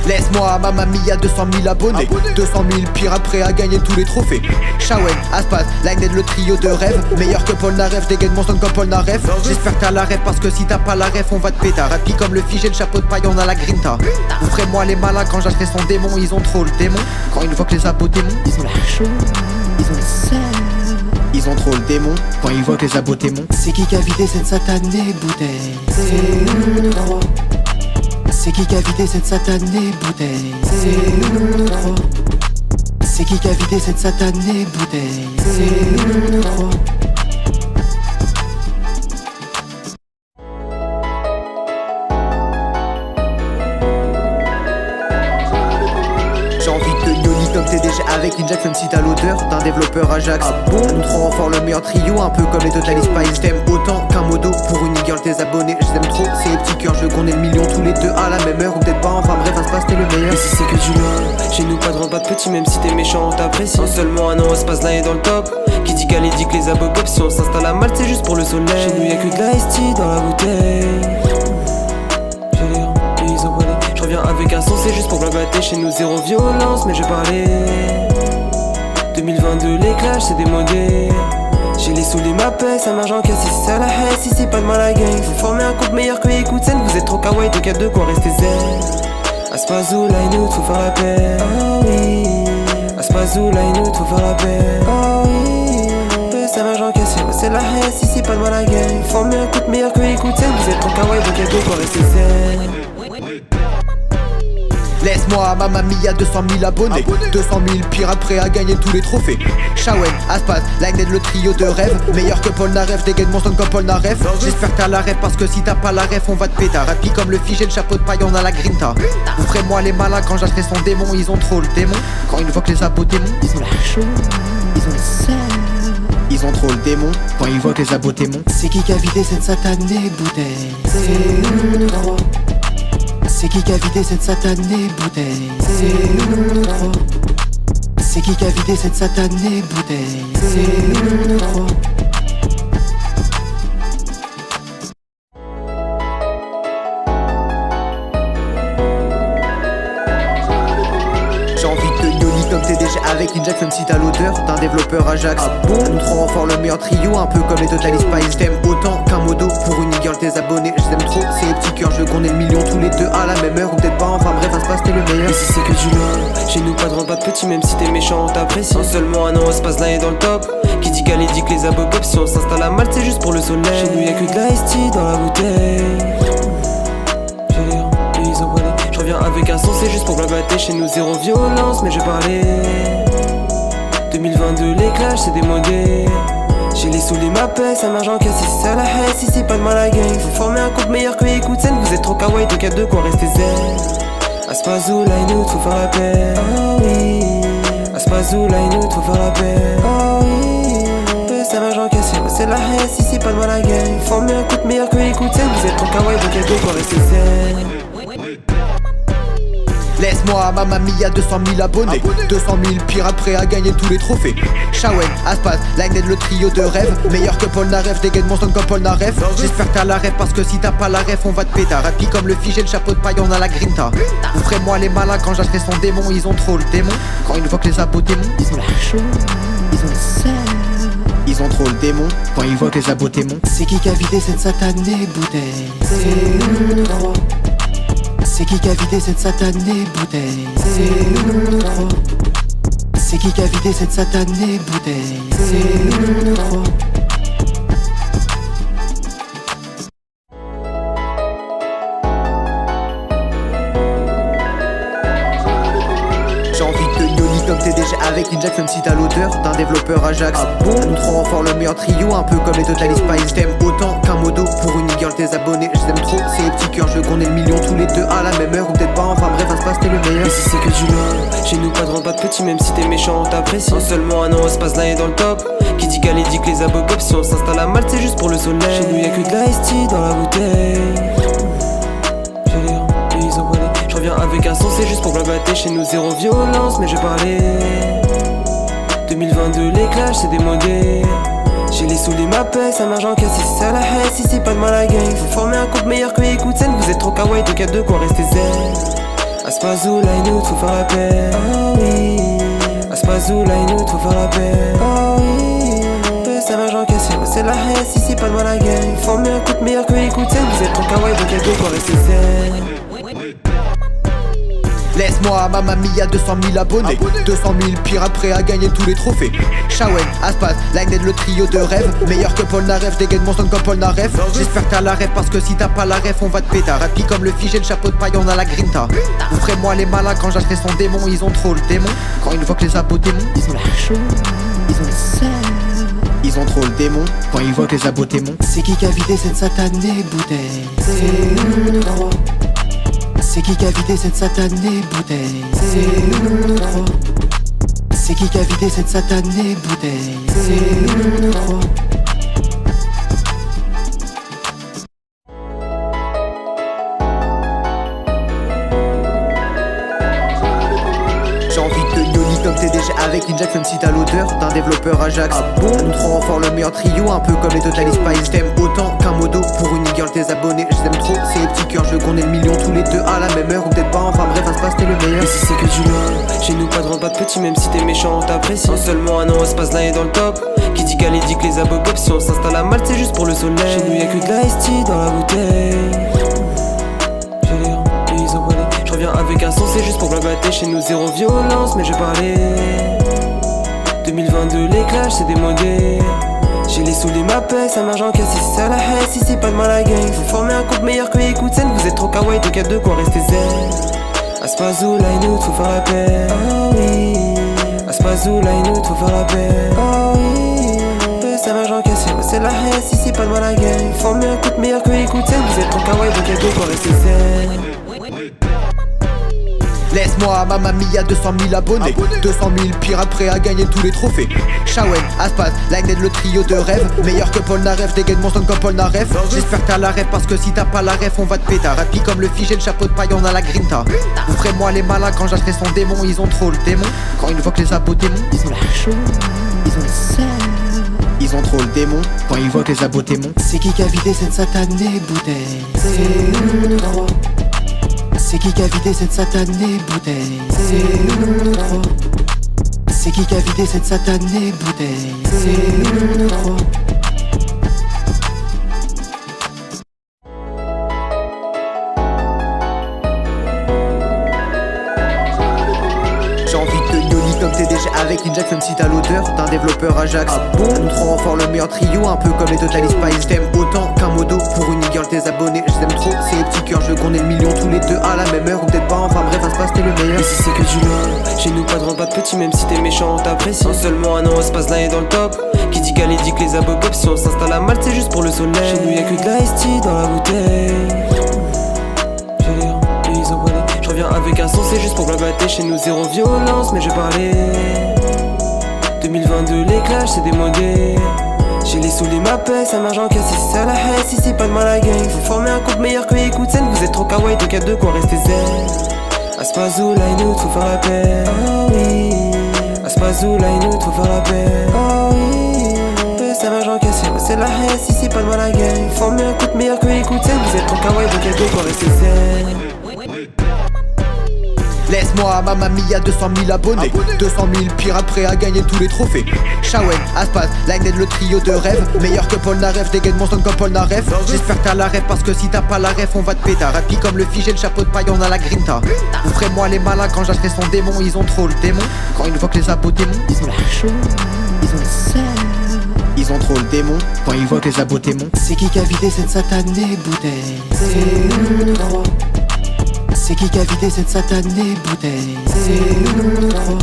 Laisse-moi, Mamma Mia, 200 000 abonnés 200 000 pirates prêts à gagner tous les trophées. Shawen, Aspaz, Line-Dead, le trio de rêve. Meilleur que Paul Naref, dégaine mon son comme Paul Naref. J'espère que t'as la ref parce que si t'as pas la ref on va te péter. Rapide comme le figé, le chapeau de paille, on a la grinta. Ouvrez-moi les malins quand j'achèterai son démon. Ils ont trop le démon. Quand ils voient que les abos démons, Ils ont la chaud, ils ont le seul. ils ont trop le démon. Quand ils voient que les abos démons. C'est qui a vidé cette satanée bouteille? C'est nous trois. C'est qui a vidé cette satanée bouteille? C'est nous trois. C'est qui a vidé cette satanée bouteille? C'est nous trois. J'ai envie de Yoli comme TDG avec Ninjax, même si t'as l'odeur d'un développeur Ajax. Nous trop renforts, le meilleur trio, un peu comme les Total Spice. T'aimes autant qu'un modo pour une girl, tes abonnés. Je t'aime trop, c'est les petits cœurs, je veux qu'on ait le million tous les deux à la même heure. Ou peut-être pas, enfin bref, à se passe, t'es le meilleur. Et si c'est que du love, chez nous pas de rang, pas de petit, même si t'es méchant, on t'apprécie. En seulement un an, on se passe là et dans le top. Qui dit galé dit que les abos pop, si on s'installe à Malte, c'est juste pour le soleil. Chez nous y'a que de la ST dans la bouteille. J'ai les rangs, et ils ont volé. Je reviens avec un son, c'est juste pour blablater. Chez nous zéro violence, mais je parlais. 2022, les clashs, c'est démodé. J'ai les sous, les m'appellent, ça marche en caisse, si c'est à la haine, si c'est pas de mal à gang. Faut former un couple meilleur que Écoute-Scène, vous êtes trop kawaii, donc y'a de quoi rester zen. Aspazou, Line-Out, faut faire la paix. Oh oui. Aspazou, Line-Out, faut faire la paix. Oh oui. Ça marche en caisse, c'est la haine, si c'est pas de mal à gang. Former un couple meilleur que Écoute-Scène, vous êtes trop kawaii, donc y'a de quoi rester zen. Laisse-moi, Mamma Mia, 200 000 abonnés 200 000 pirates prêts à gagner tous les trophées. Shawen, Aspaz, Line-Dead, le trio de rêve. Meilleur que Paul Naref, dégaine mon son comme Paul Naref. J'espère que t'as la ref parce que si t'as pas la ref on va te péter. Rapide comme le figé, le chapeau de paille, on a la grinta. Ouvrez-moi les malins quand j'achèterai son démon. Ils ont trop le démon. Quand ils voient que les abos démons, Ils ont la chaud, ils ont le seul. ils ont trop le démon. Quand ils voient que les abos démons. C'est qui a vidé cette satanée bouteille? C'est nous trois. C'est qui a vidé cette satanée bouteille? C'est nous trois. C'est qui a vidé cette satanée bouteille? C'est nous trois. J'ai envie de Yoli comme TDG avec Inject, même si t'as l'odeur d'un développeur Ajax. Nous trois fort le meilleur trio, un peu comme les Total Spice. T'aimes autant qu'un modo pour une girl, tes abonnés, je t'aime trop. C'est les petits cœurs, je veux qu'on ait le million tous les deux à la même heure, ou peut-être pas, enfin bref, à se passe t'es le meilleur. Et si c'est que du love, chez nous pas de rang, pas de petit, même si t'es méchant on t'apprécie. En seulement un an, espace là est dans le top. Qui dit qu'elle dit que les abos pop, si on s'installe à Malte, c'est juste pour le soleil. Chez nous y'a que de la ST dans la bouteille. Ils ont volé. Je reviens avec un son, c'est juste pour blablater. Chez nous zéro violence, mais je parlais 2022, les clashs c'est démodé. J'ai les sous les m'appellent, ça marche en casse, si c'est à la haine, si c'est pas de mal à gang. Faut former un couple meilleur que écoute scène, vous êtes trop kawaii, donc y'a de quoi rester zen. Aspazou, line out, faut faire la paix. Oh oui. Aspazou, line out, faut faire la paix. Oh oui. Ça marche en casse, c'est la haine, si c'est pas de mal à gang. Former un couple meilleur que écoute scène, vous êtes trop kawaii, donc y'a de quoi rester zen. Laisse-moi, Mamma Mia, 200 000 abonnés, 200 000 pirates prêts à gagner tous les trophées. Shawen, Aspaz, Lined, le trio de rêve. Meilleur que Paul Naref, dégaine mon son comme Paul Naref. J'espère que t'as la ref, parce que si t'as pas la ref, on va te péter. Rapide comme le figé, le chapeau de paille, on a la grinta. Ouvrez-moi les malins quand j'achèterai son démon. Ils ont trop le démon. Quand ils voient que les abos démons, Ils ont la chaude, ils ont le seul. ils ont trop le démon. Quand ils voient que les abos démons. C'est qui a vidé cette satanée bouteille? C'est nous trois. C'est qui a vidé cette satanée bouteille? C'est nous trois. C'est qui a vidé cette satanée bouteille? C'est nous trois. J'ai envie de Yoli comme TDG avec Inject, même si t'as l'odeur d'un développeur Ajax. Nous trois fort le meilleur trio, un peu comme les Total Spice. T'aimes autant qu'un modo pour une girl, tes abonnés, je t'aime trop. C'est les petits cœurs, je veux qu'on ait le million tous les deux à la même heure, ou peut-être pas, enfin bref, à se passe t'es le meilleur. Et si c'est que du love, chez nous pas de rang, pas de petit, même si t'es méchant on t'apprécie. En seulement un an, espace là est dans le top. Qui dit qu'elle dit que les abos pop, si on s'installe à Malte, c'est juste pour le soleil. Chez nous y'a que de la ST dans la bouteille. Ils ont volé. Je reviens avec un son, c'est juste pour blablater. Chez nous zéro violence, mais je parlais 2022, les clashs c'est démodé. J'ai les sous les m'appellent, ça marche en casse, si c'est à la haine, si c'est pas de mal à gang. Faut former un couple meilleur que écoute scène, vous êtes trop kawaii, donc y'a de quoi rester zen. Aspazou, line out, faut faire la paix. Oh oui. Aspazou, line out, faut faire la paix. Oh oui. Ça marche en casse, c'est la haine, si c'est pas de mal à gang. Former un couple meilleur que écoute scène, vous êtes trop kawaii, donc y'a de quoi rester zen. Laisse-moi, Mamma Mia, 200 000 abonnés, 200 000 pirates prêts à gagner tous les trophées. Shawen, Aspaz, Lined, le trio de rêve. Meilleur que Paul Naref, dégaine mon son comme Paul Naref. J'espère que t'as la ref, parce que si t'as pas la ref, on va te péter. Rapide comme le figé, le chapeau de paille, on a la grinta. Ouvrez-moi les malins quand j'achèterai son démon. Ils ont trop le démon. Quand ils voient que les abos démons, Ils ont la chaude, ils ont le seul. ils ont trop le démon. Quand ils voient que les abos démons. C'est qui a vidé cette satanée bouteille? C'est nous trois. C'est qui a vidé cette satanée bouteille? C'est nous trois. C'est qui a vidé cette satanée bouteille? C'est nous trois. J'ai envie de Yoli comme TDG avec Inject, même si t'as l'odeur d'un développeur Ajax. Nous trois fort le meilleur trio, un peu comme les Total Spice. T'aimes autant qu'un modo pour une girl, tes abonnés, je t'aime trop. C'est les petits cœurs, je veux qu'on ait le million tous les deux à la même heure, ou peut-être pas, enfin bref, à se passe t'es le meilleur. Et si c'est que du love, chez nous pas de rang, pas de petit, même si t'es méchant on t'apprécie. En seulement un an, espace là est dans le top. Qui dit qu'elle dit que les abos pop, si on s'installe à Malte, c'est juste pour le soleil. Chez nous y'a que de la ST dans la bouteille. Ils ont volé. Je reviens avec un son, c'est juste pour blablater. Chez nous zéro violence, mais je parlais 2022, les clashs c'est démodé. J'ai les sous les m'appellent, ça marche en casse, si c'est à la haine, si c'est pas de mal à gang. Faut former un couple meilleur que écoute scène, vous êtes trop kawaii, donc y'a de quoi rester zen. Aspazou, line out, faut faire la paix. Oh oui. Aspazou, line out, faut faire la paix. Oh oui. Ça marche en casse, c'est la haine, si c'est pas de mal à gang. Former un couple meilleur que écoute scène, vous êtes trop kawaii, donc y'a de quoi rester zen. Laisse-moi, Mamma Mia, 200 000 abonnés, 200 000 pirates prêts à gagner tous les trophées. Shawen, Aspaz, Lined, le trio de rêve. Meilleur que Paul Naref, dégaine mon son comme Paul Naref. J'espère que t'as la ref, parce que si t'as pas la ref, on va te péter. Rapide comme le figé, le chapeau de paille, on a la grinta. Ouvrez-moi les malins quand j'achèterai son démon. Ils ont trop le démon. Quand ils voient que les abos démons, Ils ont la chaude, ils ont le seul. ils ont trop le démon. Quand ils voient que les abos démons. C'est qui a vidé cette satanée bouteille? C'est nous trois. C'est qui a vidé cette satanée bouteille? C'est nous trois. C'est qui a vidé cette satanée bouteille? C'est nous trois. J'ai envie de Yoli comme TDG avec Inject, même si t'as l'odeur d'un développeur Ajax. Nous trois fort le meilleur trio, un peu comme les Total Spice. T'aimes autant qu'un modo pour une girl, tes abonnés. Je t'aime trop, c'est les petits cœurs, je veux qu'on ait le million tous les deux à la même heure. Ou peut-être pas, enfin bref, à ce passe t'es le meilleur. Et si c'est que du love, chez nous pas de rang, pas de petit, même si t'es méchant on t'apprécie. En seulement un an, ce passe là est dans le top. Qui dit qu'elle dit que les abobop, si on s'installe à Malte, c'est juste pour le soleil. Chez nous y'a que de la ST dans la bouteille. Ils ont volé. Je reviens avec un son, c'est juste pour blablater. Chez nous zéro violence, mais je parlais 2022 les clashs, c'est démodé. J'ai les sous, les m'appellent, ça marche en casse, si c'est à la haine, si c'est pas de mal à gang. Faut former un couple meilleur que écoute scène, vous êtes trop kawaii, donc y'a deux quoi, restez zen. Aspazou, line out, faut faire la paix. Oh oui. Aspazou, line out, faut faire la paix. Oh oui. Ça marche en casse, c'est la haine, si c'est pas de mal à gang. Faut former un couple meilleur que écoute scène, vous êtes trop kawaii, donc y'a deux quoi, restez zen. Laisse-moi, Mamma Mia, 200 000 abonnés. 200 000 pirates prêts à gagner tous les trophées. Shawen, Aspaz, Lined, le trio de rêve. Meilleur que Paul Naref, dégaine mon son comme Paul Naref. J'espère que t'as la ref, parce que si t'as pas la ref, on va te péter. Rapide comme le figé, le chapeau de paille, on a la grinta. Ouvrez-moi les malins quand j'achèterai son démon. Ils ont trop le démon. Quand ils voient que les abos démons, Ils ont la chaud, ils ont le seul. ils ont trop le démon. Quand ils voient que les abos démons. C'est qui a vidé cette satanée bouteille? C'est nous trois. C'est qui a vidé cette satanée bouteille? C'est nous trois.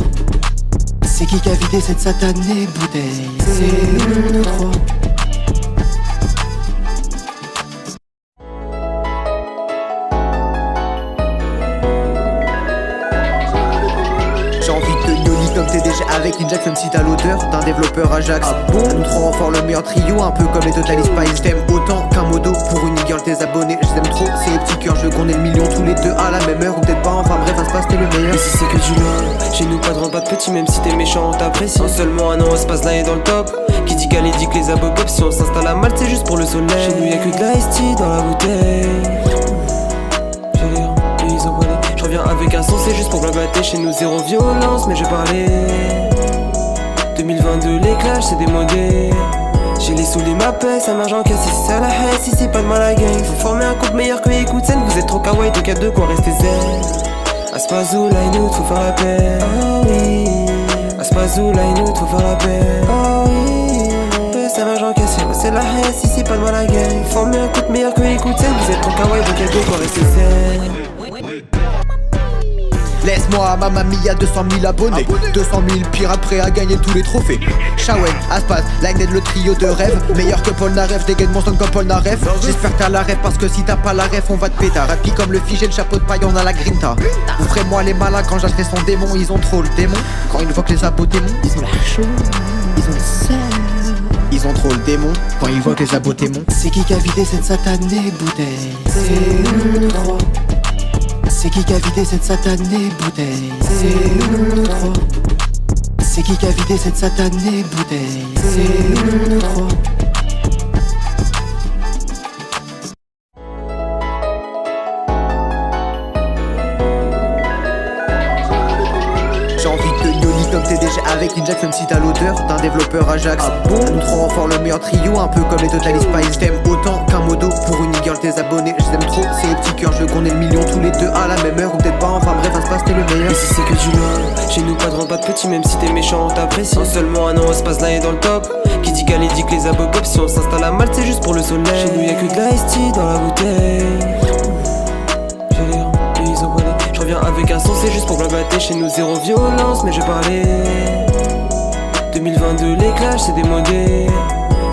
C'est qui a vidé cette satanée bouteille? C'est nous trois. J'ai envie de Yoli comme TDG avec Inject, même si t'as l'odeur d'un développeur Ajax. Nous trois fort le meilleur trio, un peu comme les Total Spice. T'aimes autant qu'un modo pour une girl, tes abonnés. Je t'aime trop, c'est les petits cœurs, je veux qu'on ait le million tous les deux à la même heure. Ou peut-être pas, enfin bref, à ce passe t'es le meilleur. Et si c'est que du love, chez nous pas de rang, pas de petit, même si t'es méchant on t'apprécie. En seulement un an, ce passe là est dans le top. Qui dit qu'elle dit que les abobop, si on s'installe à Malte, c'est juste pour le soleil. Chez nous y'a que de la ST dans la bouteille. Ils ont volé. Je reviens avec un son, c'est juste pour blablater. Chez nous zéro violence, mais je parlais 2022 les clashs, c'est démodé. J'ai les sous, les m'appellent, ça marche en casse, si c'est à la haine, si c'est pas de mal à gang. Faut former un couple meilleur que écoute scène, vous êtes trop kawaii, donc y'a deux quoi, restez zen. Aspazou, line out, faut faire la paix. Oh oui. Aspazou, line out, faut faire la paix. Oh oui. Ça marche en casse, c'est la haine, si c'est pas de mal à gang. Faut former un couple meilleur que écoute scène, vous êtes trop kawaii, donc y'a deux quoi, restez zen. Laisse-moi, Mamma Mia, 200 000 abonnés. 200 000 pirates prêts à gagner tous les trophées. Shawen, Aspaz, Lined, le trio de rêve. Meilleur que Paul Naref, dégaine mon son comme Paul Naref. J'espère que t'as la ref, parce que si t'as pas la ref, on va te péter. Rapide comme le figé, le chapeau de paille, on a la grinta. Ouvrez-moi les malins quand j'achèterai son démon. Ils ont trop le démon. Quand ils voient que les abos démons, Ils ont la chaud, ils ont le seul. ils ont trop le démon. Quand ils voient que les abos démons. C'est qui a vidé cette satanée bouteille? C'est nous trois. C'est qui a vidé cette satanée bouteille? C'est nous trois. C'est qui a vidé cette satanée bouteille? C'est nous trois. J'ai envie de Yoli comme TDG avec Inject, même si t'as l'odeur d'un développeur Ajax. Nous trois fort le meilleur trio, un peu comme les Total Spice. T'aimes autant qu'un modo pour une girl, tes abonnés. Je t'aime trop, c'est les petits cœurs, je veux qu'on ait le million tous les deux à la même heure. Ou peut-être pas, enfin bref, à ce passe t'es le meilleur. Et si c'est que du love, chez nous pas de rang, pas de petit, même si t'es méchant on t'apprécie. En seulement un an, ce passe là est dans le top. Qui dit qu'elle dit que les abobop, si on s'installe à Malte, c'est juste pour le soleil. Chez nous y'a que de la ST dans la bouteille. Ils ont volé. Je reviens avec un son, c'est juste pour blablater. Chez nous zéro violence, mais je parlais 2022 les clashs, c'est démodé.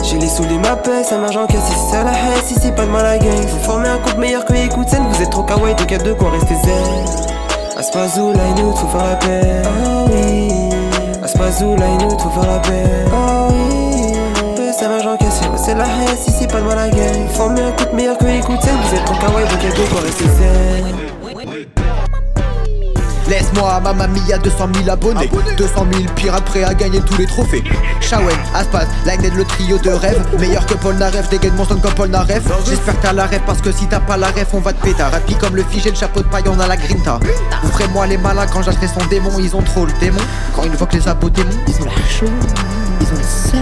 J'ai les sous, les m'appellent, ça marche en casse, si c'est à la haine, si c'est pas de mal à gang. Faut former un couple meilleur que écoute scène, vous êtes trop kawaii, donc y'a deux quoi, restez zen. Aspazou, line out, faut faire la paix. Oh oui. Aspazou, line out, faut faire la paix. Oh oui. Ça marche en casse, c'est la haine, si c'est pas de mal à gang. Faut former un couple meilleur que écoute scène, vous êtes trop kawaii, donc y'a deux quoi, restez zen. Laisse-moi à Mamma Mia 200 000 abonnés 200 000 pirates prêts à gagner tous les trophées. Shawen, Aspas, Lined, le trio de rêve. Meilleur que Paul Naref, dégaine mon son comme Paul Naref. J'espère que t'as la ref parce que si t'as pas la ref on va te péter. Rapide comme le figé, le chapeau de paille, on a la grinta. Ouvrez-moi les malins quand j'achèterai son démon. Ils ont trop le démon. Quand ils voient que les abos démons, Ils ont la chaud, ils ont le seul.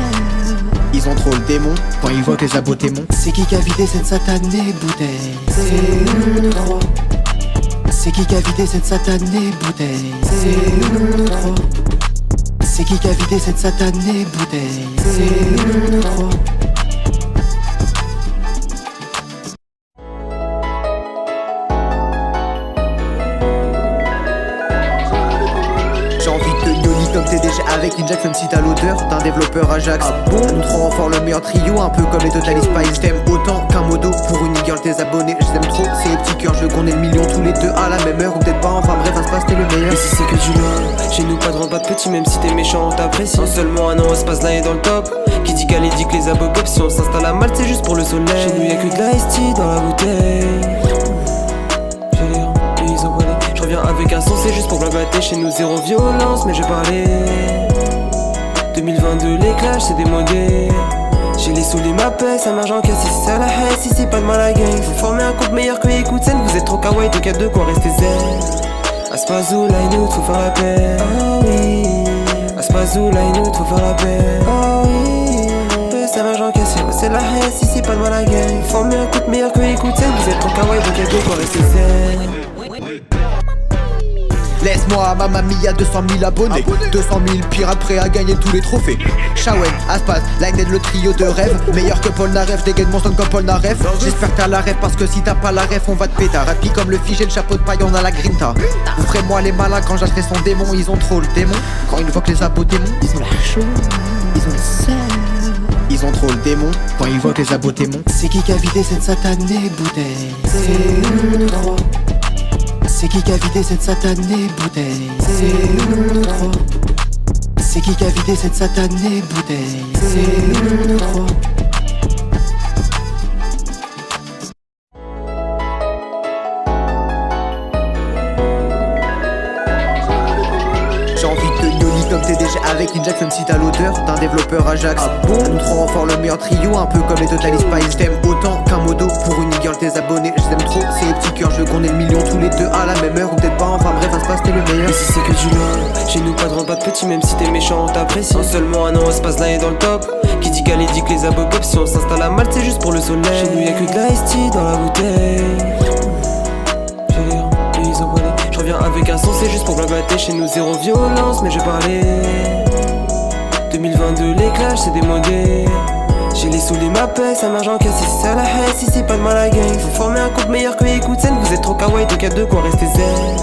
ils ont trop le démon. Quand ils voient que les abos démons. C'est qui a vidé cette satanée bouteille? C'est nous trois. C'est qui a vidé cette satanée bouteille? C'est nous trois. C'est qui a vidé cette satanée bouteille? C'est nous trois. J'ai envie de te yoli comme TDG avec Inject, même si t'as l'odeur d'un développeur Ajax. Bon, nous trois fort le meilleur trio, un peu comme les Total Spice. T'aimes autant qu'un modo pour une girl, tes abonnés. Je t'aime trop, c'est les petits cœurs, je veux qu'on ait le million tous les deux à la même heure. Ou peut-être pas, enfin bref, à se passe, t'es le meilleur. Et si c'est que du love, chez nous pas de rang, pas de petit, même si t'es méchant on t'apprécie. En seulement un an, espace là est dans le top. Qui dit qu'elle dit que les abos pop, si on s'installe à Malte, c'est juste pour le soleil. Chez nous y'a que de la ST dans la bouteille. Ils ont volé. Je reviens avec un son, c'est juste pour blablater. Chez nous zéro violence, mais je parlais 2022 les clashs, c'est démodé. J'ai les sous, les m'appellent, ça marche en casse, si c'est à la haine, si c'est pas de mal à gang. Faut former un couple meilleur que Écoute-Scène, vous êtes trop kawaii, donc y'a de quoi rester zen. Aspazou, Line-Out, faut faire la paix. Oh oui. Aspazou, Line-Out, faut faire la paix. Oh oui. Ça marche en casse, c'est la haine, si c'est pas de mal à gang. Faut former un couple meilleur que Écoute-Scène, vous êtes trop kawaii, donc y'a de quoi rester zen. Laisse-moi à Mamma Mia 200 000 abonnés 200 000 pirates prêts à gagner tous les trophées. Shawen, Aspas, Lined, le trio de rêve. Meilleur que Paul Naref, dégaine mon son comme Paul Naref. J'espère que t'as la ref parce que si t'as pas la ref on va te péter. Rapide comme le figé, le chapeau de paille, on a la grinta. Ouvrez-moi les malins quand j'achèterai son démon. Ils ont trop le démon. Quand ils voient que les abos démons, Ils ont la chaud, ils ont le seul. ils ont trop le démon. Quand ils voient que les abos démons. C'est qui a vidé cette satanée bouteille? C'est nous trois. C'est qui a vidé cette satanée bouteille? C'est nous trois. C'est qui a vidé cette satanée bouteille? C'est nous trois. J'ai envie de te yoli comme TDG avec Inject, même si t'as l'odeur d'un développeur Ajax. Bon, nous trois fort le meilleur trio, un peu comme les Total Spice. T'aimes autant qu'un modo pour une girl, tes abonnés. Je t'aime trop, c'est les petits cœurs, je veux qu'on ait le million tous les deux à la même heure. Ou peut-être pas, enfin bref, à se passe, t'es le meilleur. Et si c'est que du love, chez nous pas de rang, pas de petit, même si t'es méchant on t'apprécie. En seulement un an, espace là est dans le top. Qui dit qu'elle dit que les abos pop, si on s'installe à Malte, c'est juste pour le soleil. Chez nous y'a que de la ST dans la bouteille. Ils ont volé. Je reviens avec un son, c'est juste pour blablater. Chez nous zéro violence, mais je parlais 2022 les clashs, c'est démodé. J'ai les sous, les m'appellent, ça marche en casse, si c'est à la haine, si c'est pas de mal à gang. Faut former un couple meilleur que Écoute-Scène, vous êtes trop kawaii, donc y'a de quoi rester zen.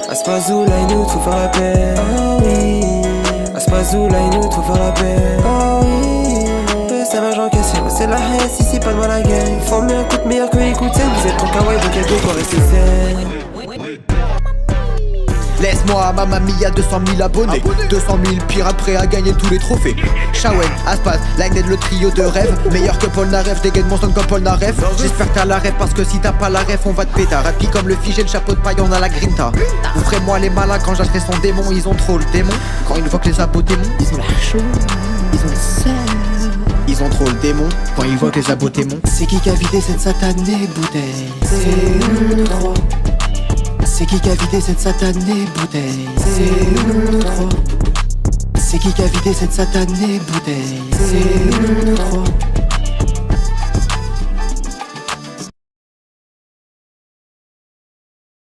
Aspazou, Line-Out, faut faire la paix. Oh oui. Aspazou, Line-Out, faut faire la paix. Oh oui. Ça marche en casse, c'est la haine, si c'est pas de mal à gang. Faut former un couple meilleur que Écoute-Scène, vous êtes trop kawaii, donc y'a de quoi rester zen. Laisse-moi à Mamma Mia 200 000 abonnés 200 000 pirates prêts à gagner tous les trophées. Shawen, Aspas, Lined, le trio de rêve. Meilleur que Paul Naref, dégaine mon son comme Paul Naref. J'espère que t'as la ref parce que si t'as pas la ref on va te péter. Rapide comme le figé, le chapeau de paille, on a la grinta. Ouvrez-moi les malins quand j'achèterai son démon. Ils ont trop le démon. Quand ils voient que les abos démons, Ils ont la chaud, ils ont le seul. ils ont trop le démon. Quand ils voient que les abos démons. C'est qui a vidé cette satanée bouteille? C'est nous trois. C'est qui a vidé cette satanée bouteille? C'est nous trois. C'est qui a vidé cette satanée bouteille? C'est nous trois.